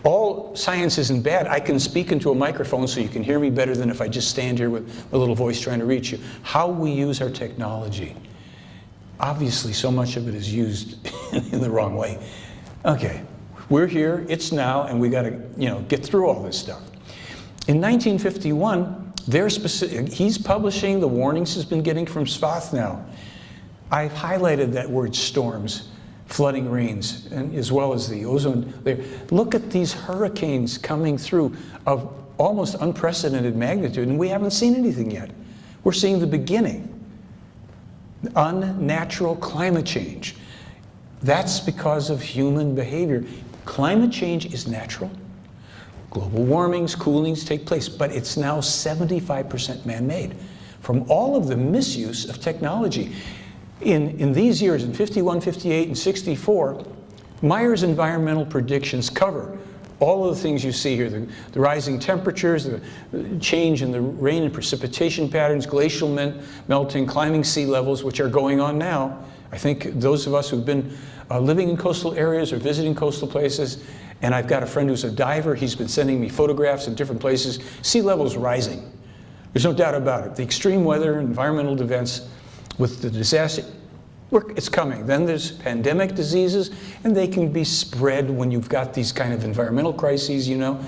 all science isn't bad. I can speak into a microphone so you can hear me better than if I just stand here with a little voice trying to reach you. How we use our technology. Obviously, so much of it is used in the wrong way. Okay, we're here, it's now, and we got to, you know, get through all this stuff. In 1951, he's publishing the warnings he's been getting from Svath now. I've highlighted that word storms, flooding rains, and as well as the ozone layer. Look at these hurricanes coming through of almost unprecedented magnitude, and we haven't seen anything yet. We're seeing the beginning. Unnatural climate change. That's because of human behavior. Climate change is natural. global warmings, coolings take place, but it's now 75% man-made from all of the misuse of technology. In these years, in 51, 58, and 64, Meier's environmental predictions cover all of the things you see here, the rising temperatures, the change in the rain and precipitation patterns, glacial melting, climbing sea levels, which are going on now. I think those of us who've been living in coastal areas or visiting coastal places, and I've got a friend who's a diver, he's been sending me photographs in different places, sea levels rising. There's no doubt about it. The extreme weather, environmental events with the disaster, it's coming. Then there's pandemic diseases, and they can be spread when you've got these kind of environmental crises, you know,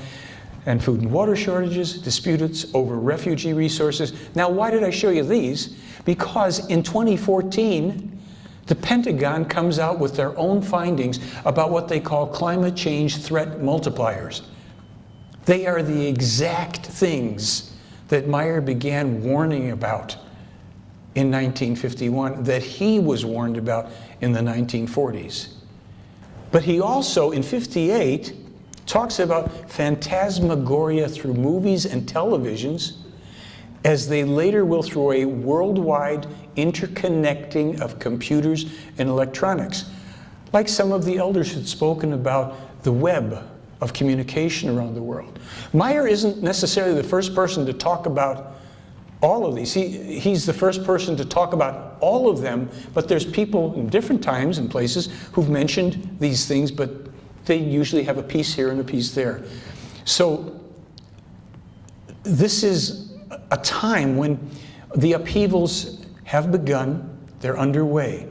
and food and water shortages, disputes over refugee resources. Now, why did I show you these? Because in 2014, the Pentagon comes out with their own findings about what they call climate change threat multipliers. They are the exact things that Meier began warning about in 1951, that he was warned about in the 1940s. But he also, in 58, talks about phantasmagoria through movies and televisions, as they later will through a worldwide interconnecting of computers and electronics. Like some of the elders had spoken about the web of communication around the world. Meier isn't necessarily the first person to talk about all of these. He's the first person to talk about all of them, but there's people in different times and places who've mentioned these things, but they usually have a piece here and a piece there. So this is a time when the upheavals have begun, they're underway.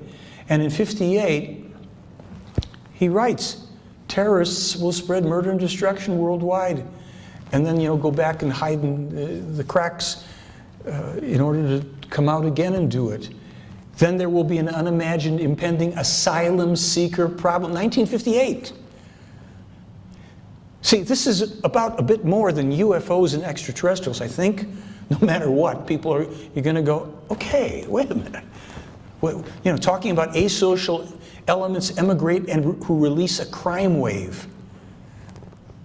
And in 58, he writes, terrorists will spread murder and destruction worldwide, and then, you know, go back and hide in the cracks in order to come out again and do it. Then there will be an unimagined impending asylum seeker problem. 1958. See, this is about a bit more than UFOs and extraterrestrials, I think. No matter what, you're going to go, okay, wait a minute. You know, talking about asocial elements emigrate and who release a crime wave.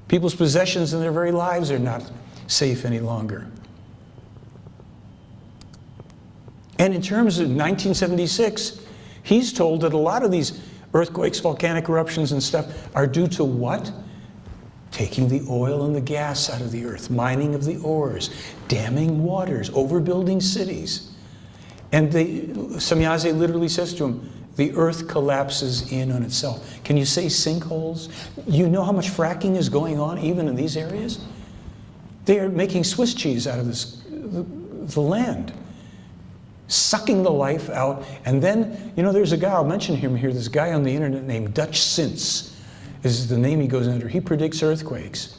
People's possessions and their very lives are not safe any longer. And in terms of 1976, he's told that a lot of these earthquakes, volcanic eruptions and stuff are due to what? Taking the oil and the gas out of the earth, mining of the ores, damming waters, overbuilding cities. And Semyaze literally says to him, the earth collapses in on itself. Can you say sinkholes? You know how much fracking is going on even in these areas? They are making Swiss cheese out of the land, sucking the life out. And then, you know, there's a guy, I'll mention him here, this guy on the internet named Dutch Sins is the name he goes under. He predicts earthquakes.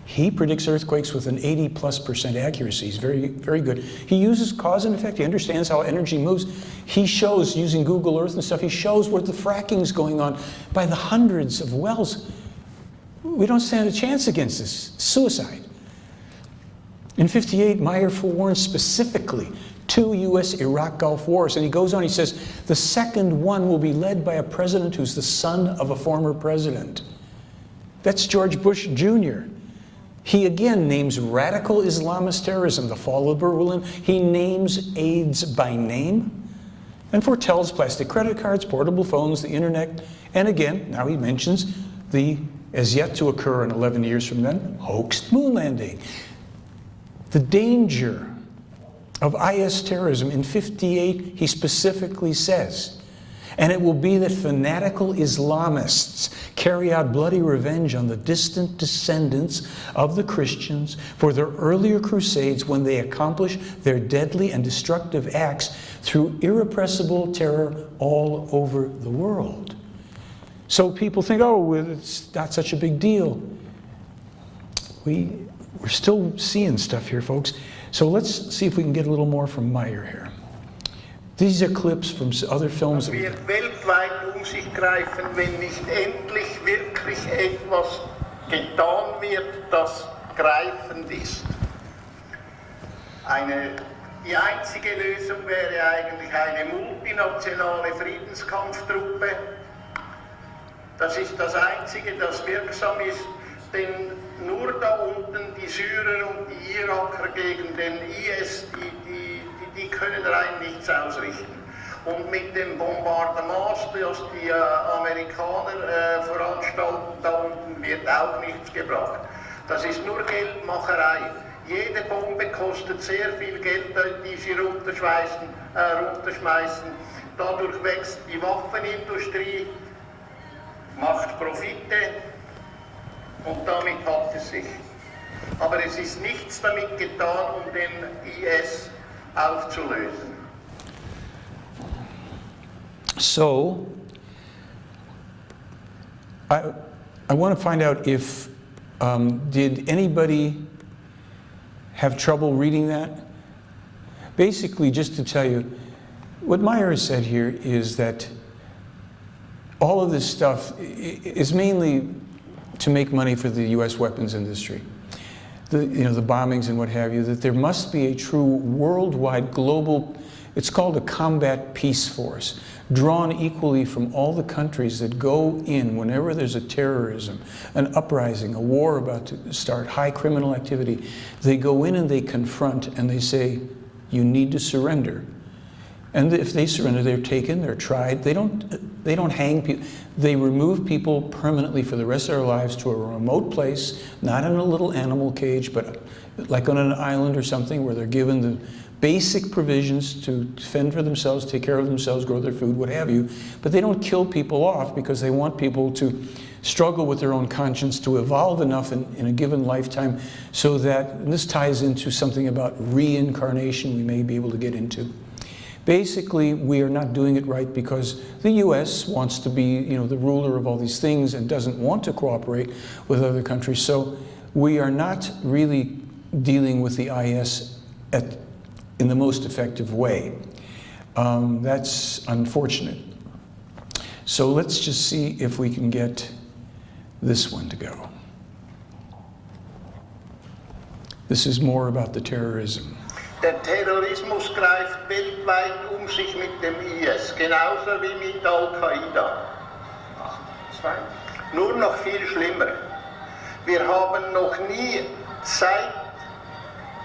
He predicts earthquakes with an 80+% accuracy. He's very, very good. He uses cause and effect. He understands how energy moves. He shows, using Google Earth and stuff, he shows where the fracking's going on by the hundreds of wells. We don't stand a chance against this. Suicide. In 58, Meier forewarned specifically 2 U.S.-Iraq Gulf Wars. And he goes on, he says, the second one will be led by a president who's the son of a former president. That's George Bush Jr. He again names radical Islamist terrorism, the fall of Berlin. He names AIDS by name and foretells plastic credit cards, portable phones, the internet, and again, now he mentions the, as yet to occur in 11 years from then, hoaxed moon landing. The danger of IS terrorism in 58, he specifically says, and it will be that fanatical Islamists carry out bloody revenge on the distant descendants of the Christians for their earlier crusades when they accomplish their deadly and destructive acts through irrepressible terror all over the world. So people think, oh, it's not such a big deal. We're still seeing stuff here, folks. So let's see if we can get a little more from Meier here. These are clips from other films. Das wird weltweit sich greifen, wenn nicht endlich wirklich etwas getan wird, das greifend ist. Die einzige Lösung wäre eigentlich eine multinationale Friedenskampftruppe. Das ist das Einzige, das wirksam ist, denn nur da unten die Syrer und die Iraker gegen den IS, die können rein nichts ausrichten. Und mit dem Bombardement, das die Amerikaner veranstalten, da unten wird auch nichts gebracht. Das ist nur Geldmacherei. Jede Bombe kostet sehr viel Geld, die sie runterschmeißen. Dadurch wächst die Waffenindustrie, macht Profite und damit hat es sich. Aber es ist nichts damit getan, um den IS aufzulösen. So, I want to find out if, did anybody have trouble reading that? Basically, just to tell you, what Meier has said here is that all of this stuff is mainly to make money for the US weapons industry. The bombings and what have you, that there must be a true worldwide global, it's called a combat peace force, drawn equally from all the countries that go in whenever there's a terrorism, an uprising, a war about to start, high criminal activity. They go in and they confront and they say, you need to surrender. And if they surrender, they're taken, they're tried. They don't hang people. They remove people permanently for the rest of their lives to a remote place, not in a little animal cage, but like on an island or something where they're given the basic provisions to fend for themselves, take care of themselves, grow their food, what have you. But they don't kill people off because they want people to struggle with their own conscience, to evolve enough in a given lifetime so that, and this ties into something about reincarnation we may be able to get into. Basically, we are not doing it right because the US wants to be, the ruler of all these things and doesn't want to cooperate with other countries. So we are not really dealing with the IS in the most effective way. That's unfortunate. So let's just see if we can get this one to go. This is more about the terrorism. Der Terrorismus greift weltweit sich mit dem IS, genauso wie mit Al-Qaida. Nur noch viel schlimmer. Wir haben noch nie seit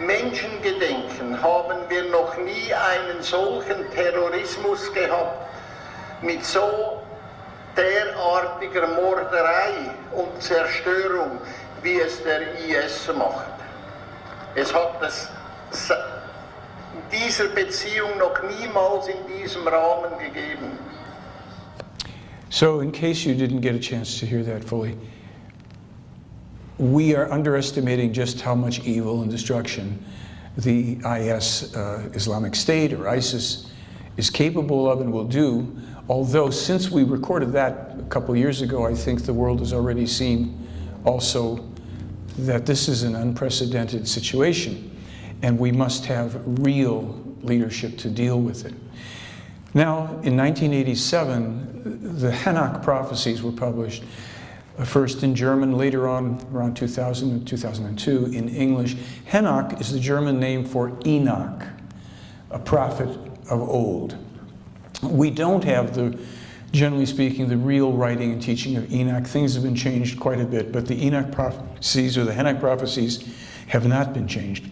Menschengedenken haben wir noch nie einen solchen Terrorismus gehabt mit so derartiger Morderei und Zerstörung, wie es der IS macht. Es hat es in dieser Beziehung noch niemals in diesem Rahmen gegeben. So, in case you didn't get a chance to hear that fully, we are underestimating just how much evil and destruction the IS, Islamic State, or ISIS, is capable of and will do. Although, since we recorded that a couple years ago, I think the world has already seen also that this is an unprecedented situation, and we must have real leadership to deal with it. Now, in 1987, the Hanok prophecies were published, first in German, later on, around 2000 and 2002, in English. Hanok is the German name for Enoch, a prophet of old. We don't have generally speaking, the real writing and teaching of Enoch. Things have been changed quite a bit, but the Enoch prophecies, or the Hanok prophecies, have not been changed.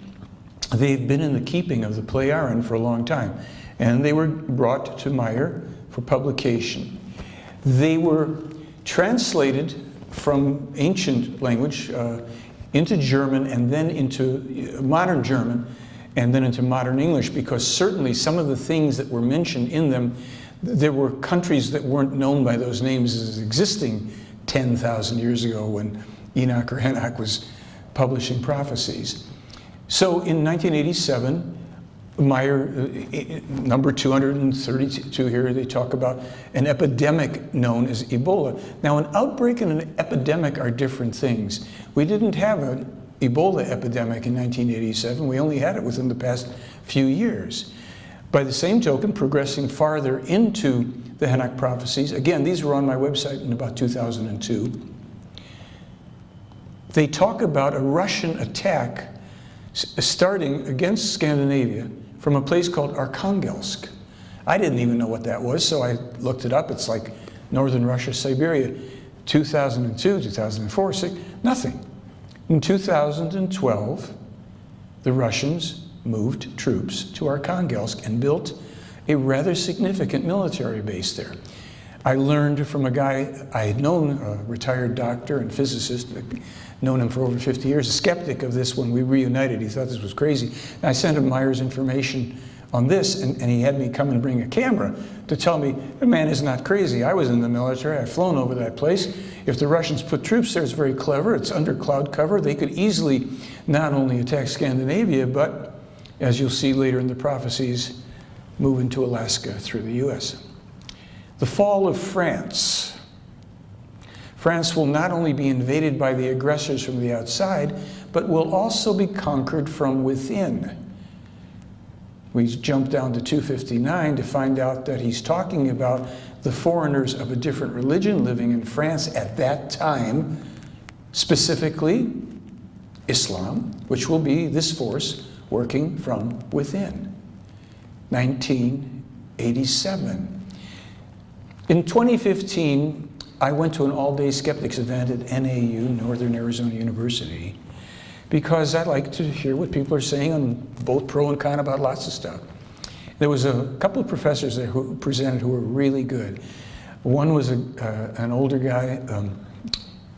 They've been in the keeping of the Plejaren for a long time, and they were brought to Meier for publication. They were translated from ancient language into German, and then into modern German, and then into modern English, because certainly some of the things that were mentioned in them, there were countries that weren't known by those names as existing 10,000 years ago when Enoch or Hanok was publishing prophecies. So in 1987, Meier, number 232 here, they talk about an epidemic known as Ebola. Now, an outbreak and an epidemic are different things. We didn't have an Ebola epidemic in 1987. We only had it within the past few years. By the same token, progressing farther into the Hanok prophecies, again, these were on my website in about 2002, they talk about a Russian attack starting against Scandinavia from a place called Arkhangelsk. I didn't even know what that was, so I looked it up. It's like northern Russia, Siberia. 2002, 2004, nothing. In 2012, the Russians moved troops to Arkhangelsk and built a rather significant military base there. I learned from a guy I had known, a retired doctor and physicist, known him for over 50 years, a skeptic of this when we reunited. He thought this was crazy. And I sent him Meier's information on this, and he had me come and bring a camera to tell me, the man is not crazy. I was in the military. I've flown over that place. If the Russians put troops there, it's very clever. It's under cloud cover. They could easily not only attack Scandinavia, but, as you'll see later in the prophecies, move into Alaska through the US. The fall of France. France will not only be invaded by the aggressors from the outside, but will also be conquered from within. We jump down to 259 to find out that he's talking about the foreigners of a different religion living in France at that time, specifically Islam, which will be this force working from within. 1987. In 2015, I went to an all-day skeptics event at NAU, Northern Arizona University, because I like to hear what people are saying on both pro and con about lots of stuff. There was a couple of professors there who presented who were really good. One was an older guy,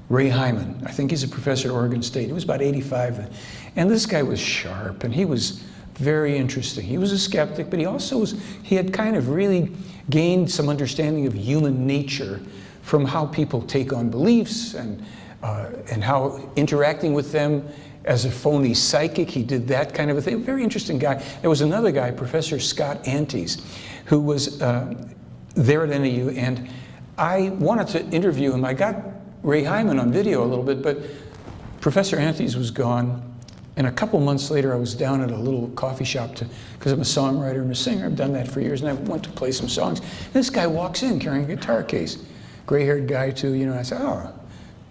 Ray Hyman. I think he's a professor at Oregon State. He was about 85 then. And this guy was sharp, and he was very interesting. He was a skeptic, but he also was, he had kind of really gained some understanding of human nature from how people take on beliefs and how interacting with them as a phony psychic, he did that kind of a thing. Very interesting guy. There was another guy, Professor Scott Antes, who was there at NAU, and I wanted to interview him. I got Ray Hyman on video a little bit, but Professor Antes was gone. And a couple months later, I was down at a little coffee shop because I'm a songwriter and a singer. I've done that for years, and I went to play some songs. And this guy walks in carrying a guitar case. Gray-haired guy, too, you know. I said, oh,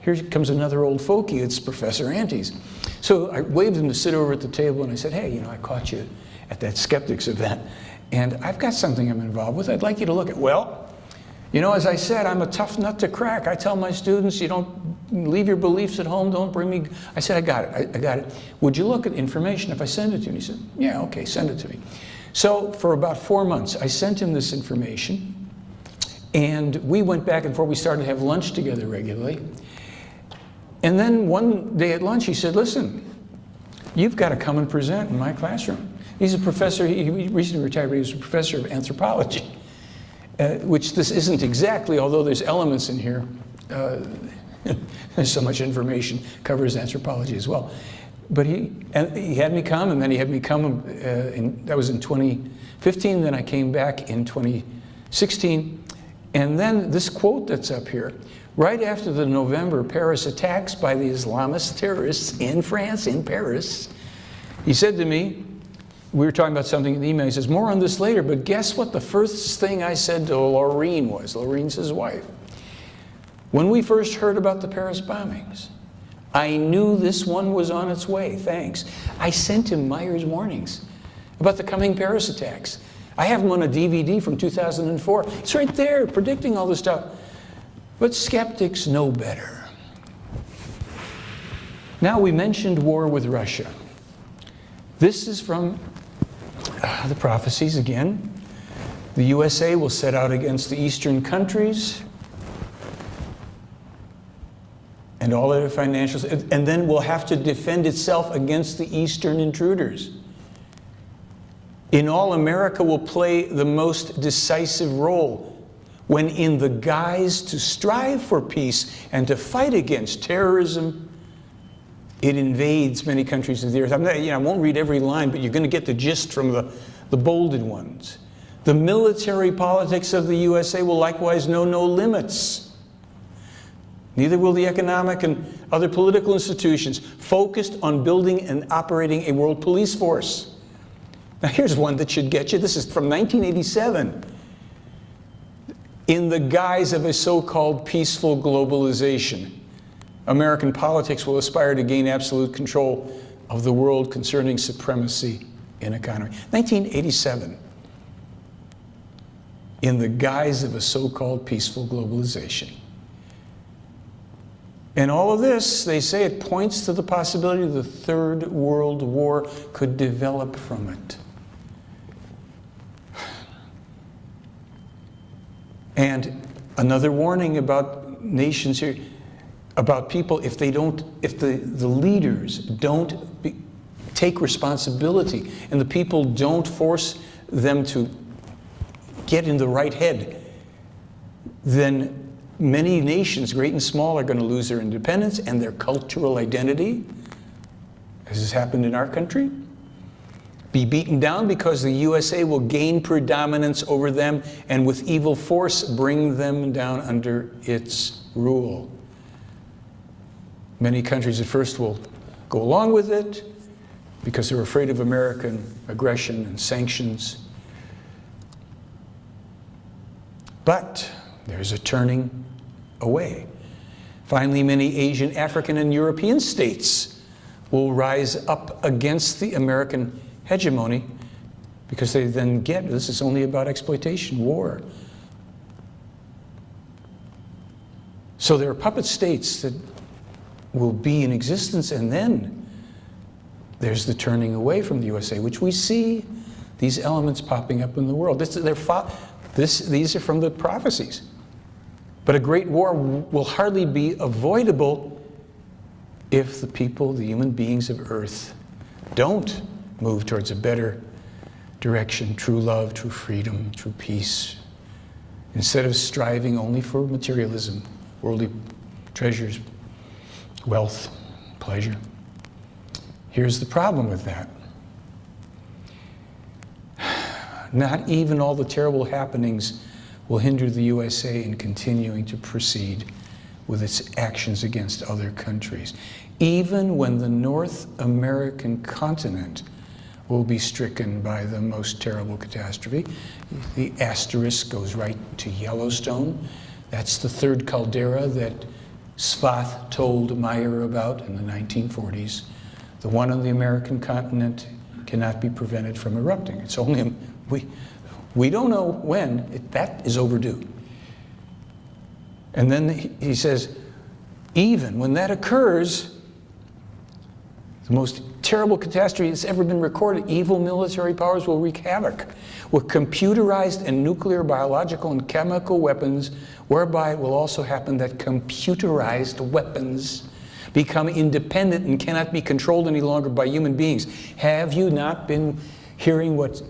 here comes another old folkie. It's Professor Antes. So I waved him to sit over at the table, and I said, hey, you know, I caught you at that skeptics event, and I've got something I'm involved with. I'd like you to look at. Well, you know, as I said, I'm a tough nut to crack. I tell my students, you don't leave your beliefs at home, don't bring me. I said, I got it, I got it. Would you look at information if I send it to you? And he said, yeah, okay, send it to me. So for about 4 months, I sent him this information, and we went back and forth. We started to have lunch together regularly. And then one day at lunch, he said, listen, you've got to come and present in my classroom. He's a professor, he recently retired, but he was a professor of anthropology, which this isn't exactly, although there's elements in here. There's so much information, covers anthropology as well. But he had me come, and then he had me come, that was in 2015, then I came back in 2016. And then this quote that's up here, right after the November Paris attacks by the Islamist terrorists in France, in Paris, he said to me, we were talking about something in the email, he says, more on this later, but guess what the first thing I said to Laureen was? Laureen's his wife. When we first heard about the Paris bombings, I knew this one was on its way, thanks. I sent him Meier's warnings about the coming Paris attacks. I have them on a DVD from 2004. It's right there, predicting all this stuff. But skeptics know better. Now, we mentioned war with Russia. This is from the prophecies again. The USA will set out against the eastern countries and all their financial, and then will have to defend itself against the eastern intruders. In all, America will play the most decisive role when, in the guise to strive for peace and to fight against terrorism, it invades many countries of the earth. I won't read every line, but you're going to get the gist from the bolded ones. The military politics of the USA will likewise know no limits. Neither will the economic and other political institutions focused on building and operating a world police force. Now here's one that should get you. This is from 1987. In the guise of a so-called peaceful globalization, American politics will aspire to gain absolute control of the world concerning supremacy in economy. 1987. In the guise of a so-called peaceful globalization. And all of this, they say, it points to the possibility the Third World War could develop from it. And another warning about nations here, about people, if the leaders don't take responsibility and the people don't force them to get in the right head, then many nations, great and small, are going to lose their independence and their cultural identity, as has happened in our country, be beaten down because the USA will gain predominance over them and with evil force bring them down under its rule. Many countries at first will go along with it because they're afraid of American aggression and sanctions. But there's a turning away. Finally, many Asian, African, and European states will rise up against the American hegemony because they then get, this is only about exploitation, war. So there are puppet states that will be in existence, and then there's the turning away from the USA, which we see these elements popping up in the world. These are from the prophecies. But a great war will hardly be avoidable if the people, the human beings of Earth, don't move towards a better direction, true love, true freedom, true peace, instead of striving only for materialism, worldly treasures, wealth, pleasure. Here's the problem with that. Not even all the terrible happenings will hinder the USA in continuing to proceed with its actions against other countries. Even when the North American continent will be stricken by the most terrible catastrophe, the asterisk goes right to Yellowstone. That's the third caldera that Svarth told Meier about in the 1940s. The one on the American continent cannot be prevented from erupting. It's only, we don't know when, that is overdue. And then he says, even when that occurs, the most terrible catastrophe that's ever been recorded, evil military powers will wreak havoc with computerized and nuclear, biological, and chemical weapons, whereby it will also happen that computerized weapons become independent and cannot be controlled any longer by human beings. Have you not been hearing what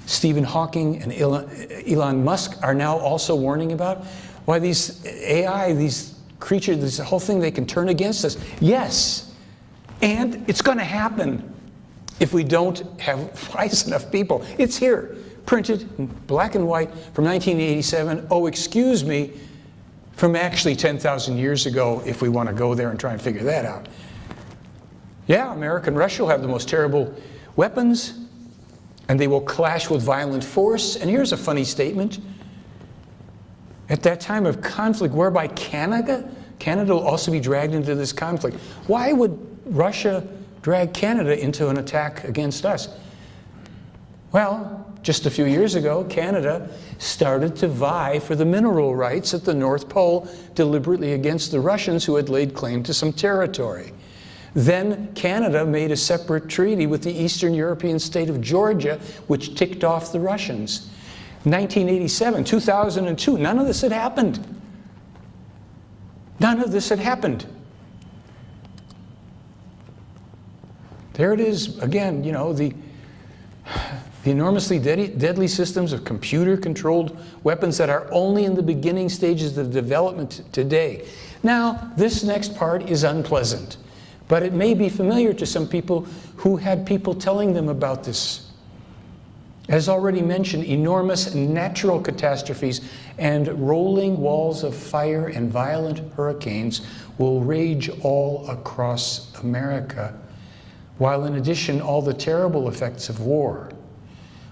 Stephen Hawking and Elon Musk are now also warning about? Why these AI, these creatures, this whole thing, they can turn against us. Yes, and it's going to happen if we don't have wise enough people. It's here, printed in black and white from 1987. Oh, excuse me, from actually 10,000 years ago, if we want to go there and try and figure that out. Yeah, America and Russia will have the most terrible weapons, and they will clash with violent force. And here's a funny statement. At that time of conflict, whereby Canada will also be dragged into this conflict. Why would Russia drag Canada into an attack against us? Well, just a few years ago, Canada started to vie for the mineral rights at the North Pole, deliberately against the Russians who had laid claim to some territory. Then Canada made a separate treaty with the Eastern European state of Georgia, which ticked off the Russians. 1987, 2002, none of this had happened. None of this had happened. There it is again, you know, the enormously deadly systems of computer-controlled weapons that are only in the beginning stages of development today. Now, this next part is unpleasant, but it may be familiar to some people who had people telling them about this. As already mentioned, enormous natural catastrophes and rolling walls of fire and violent hurricanes will rage all across America, while in addition, all the terrible effects of war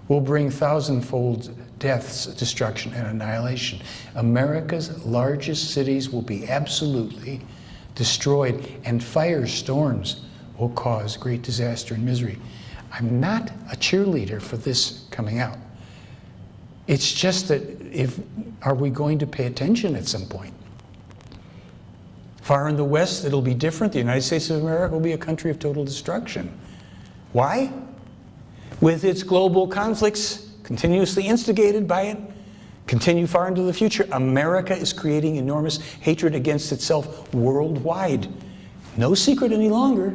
will bring thousandfold deaths, destruction, and annihilation. America's largest cities will be absolutely destroyed, and firestorms will cause great disaster and misery. I'm not a cheerleader for this coming out. It's just that are we going to pay attention at some point? Far in the West, it'll be different. The United States of America will be a country of total destruction. Why? With its global conflicts continuously instigated by it, continue far into the future, America is creating enormous hatred against itself worldwide. No secret any longer,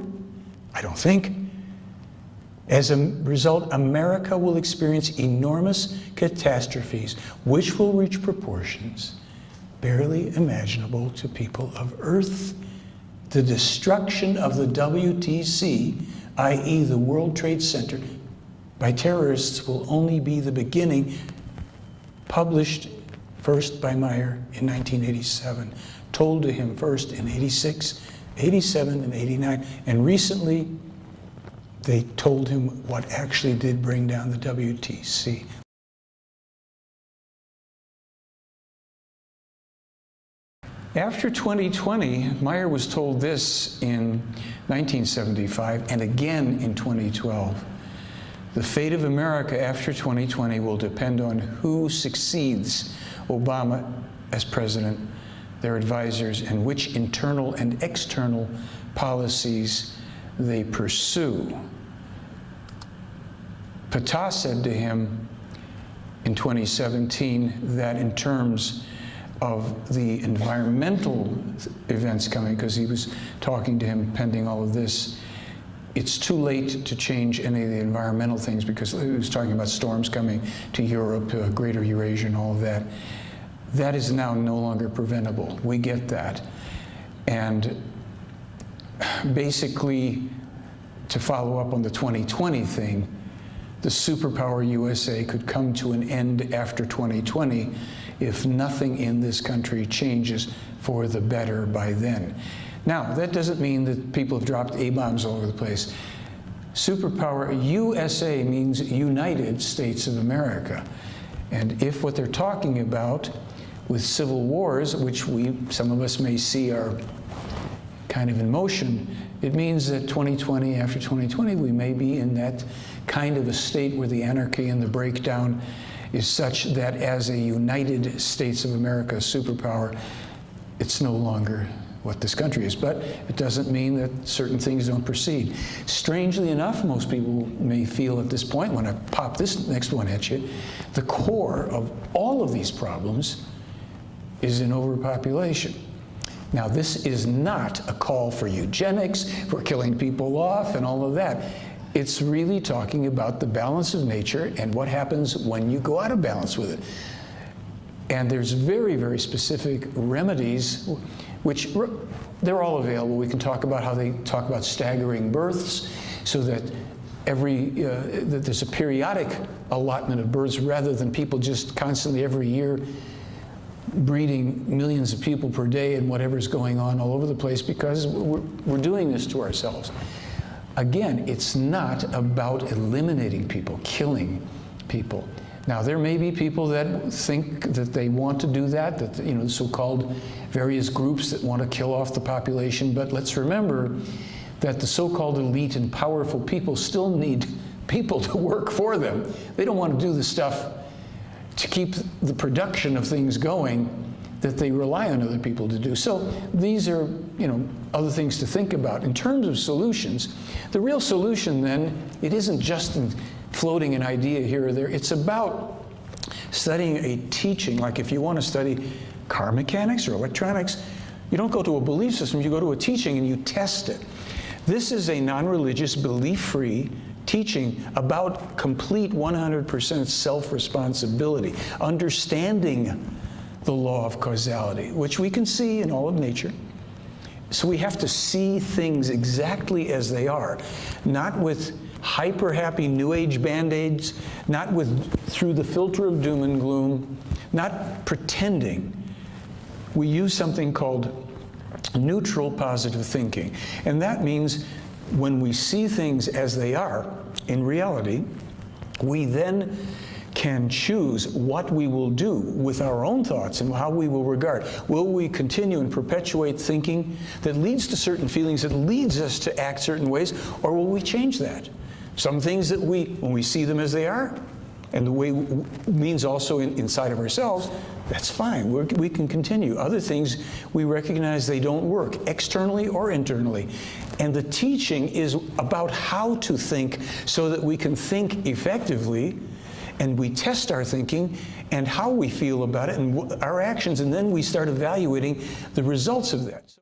I don't think. As a result, America will experience enormous catastrophes, which will reach proportions barely imaginable to people of Earth. The destruction of the WTC, i.e. the World Trade Center, by terrorists will only be the beginning, published first by Meier in 1987, told to him first in 86, 87, and 89, and recently they told him what actually did bring down the WTC. After 2020, Meier was told this in 1975 and again in 2012. The fate of America after 2020 will depend on who succeeds Obama as president, their advisors, and which internal and external policies they pursue. Pata said to him in 2017 that in terms of the environmental events coming, because he was talking to him pending all of this, it's too late to change any of the environmental things, because he was talking about storms coming to Europe, Greater Eurasia, and all of that. That is now no longer preventable. We get that. And basically, to follow up on the 2020 thing, the superpower USA could come to an end after 2020 if nothing in this country changes for the better by then. Now, that doesn't mean that people have dropped A-bombs all over the place. Superpower USA means United States of America. And if what they're talking about with civil wars, which some of us may see are kind of in motion, it means that 2020, after 2020, we may be in that kind of a state where the anarchy and the breakdown is such that as a United States of America superpower, it's no longer what this country is. But it doesn't mean that certain things don't proceed. Strangely enough, most people may feel at this point, when I pop this next one at you, the core of all of these problems is in overpopulation. Now, this is not a call for eugenics, for killing people off, and all of that. It's really talking about the balance of nature and what happens when you go out of balance with it. And there's very, very specific remedies, which they're all available. We can talk about how they talk about staggering births, so that that there's a periodic allotment of births rather than people just constantly every year breeding millions of people per day and whatever's going on all over the place, because we're doing this to ourselves. Again, it's not about eliminating people, killing people. Now, there may be people that think that they want to do that, the so-called various groups that want to kill off the population, but let's remember that the so-called elite and powerful people still need people to work for them. They don't want to do the stuff to keep the production of things going that they rely on other people to do. So these are, other things to think about. In terms of solutions, the real solution then, it isn't just in floating an idea here or there. It's about studying a teaching. Like if you want to study car mechanics or electronics, you don't go to a belief system, you go to a teaching and you test it. This is a non-religious, belief-free teaching about complete 100% self-responsibility, understanding the law of causality, which we can see in all of nature. So we have to see things exactly as they are, not with hyper-happy New Age Band-Aids, not through the filter of doom and gloom, not pretending. We use something called neutral positive thinking. And that means when we see things as they are in reality, we then can choose what we will do with our own thoughts and how we will regard. Will we continue and perpetuate thinking that leads to certain feelings, that leads us to act certain ways, or will we change that? Some things that when we see them as they are, and the way means also inside of ourselves, That's fine. We can continue. Other things, we recognize they don't work, externally or internally. And the teaching is about how to think so that we can think effectively, and we test our thinking and how we feel about it and our actions, and then we start evaluating the results of that.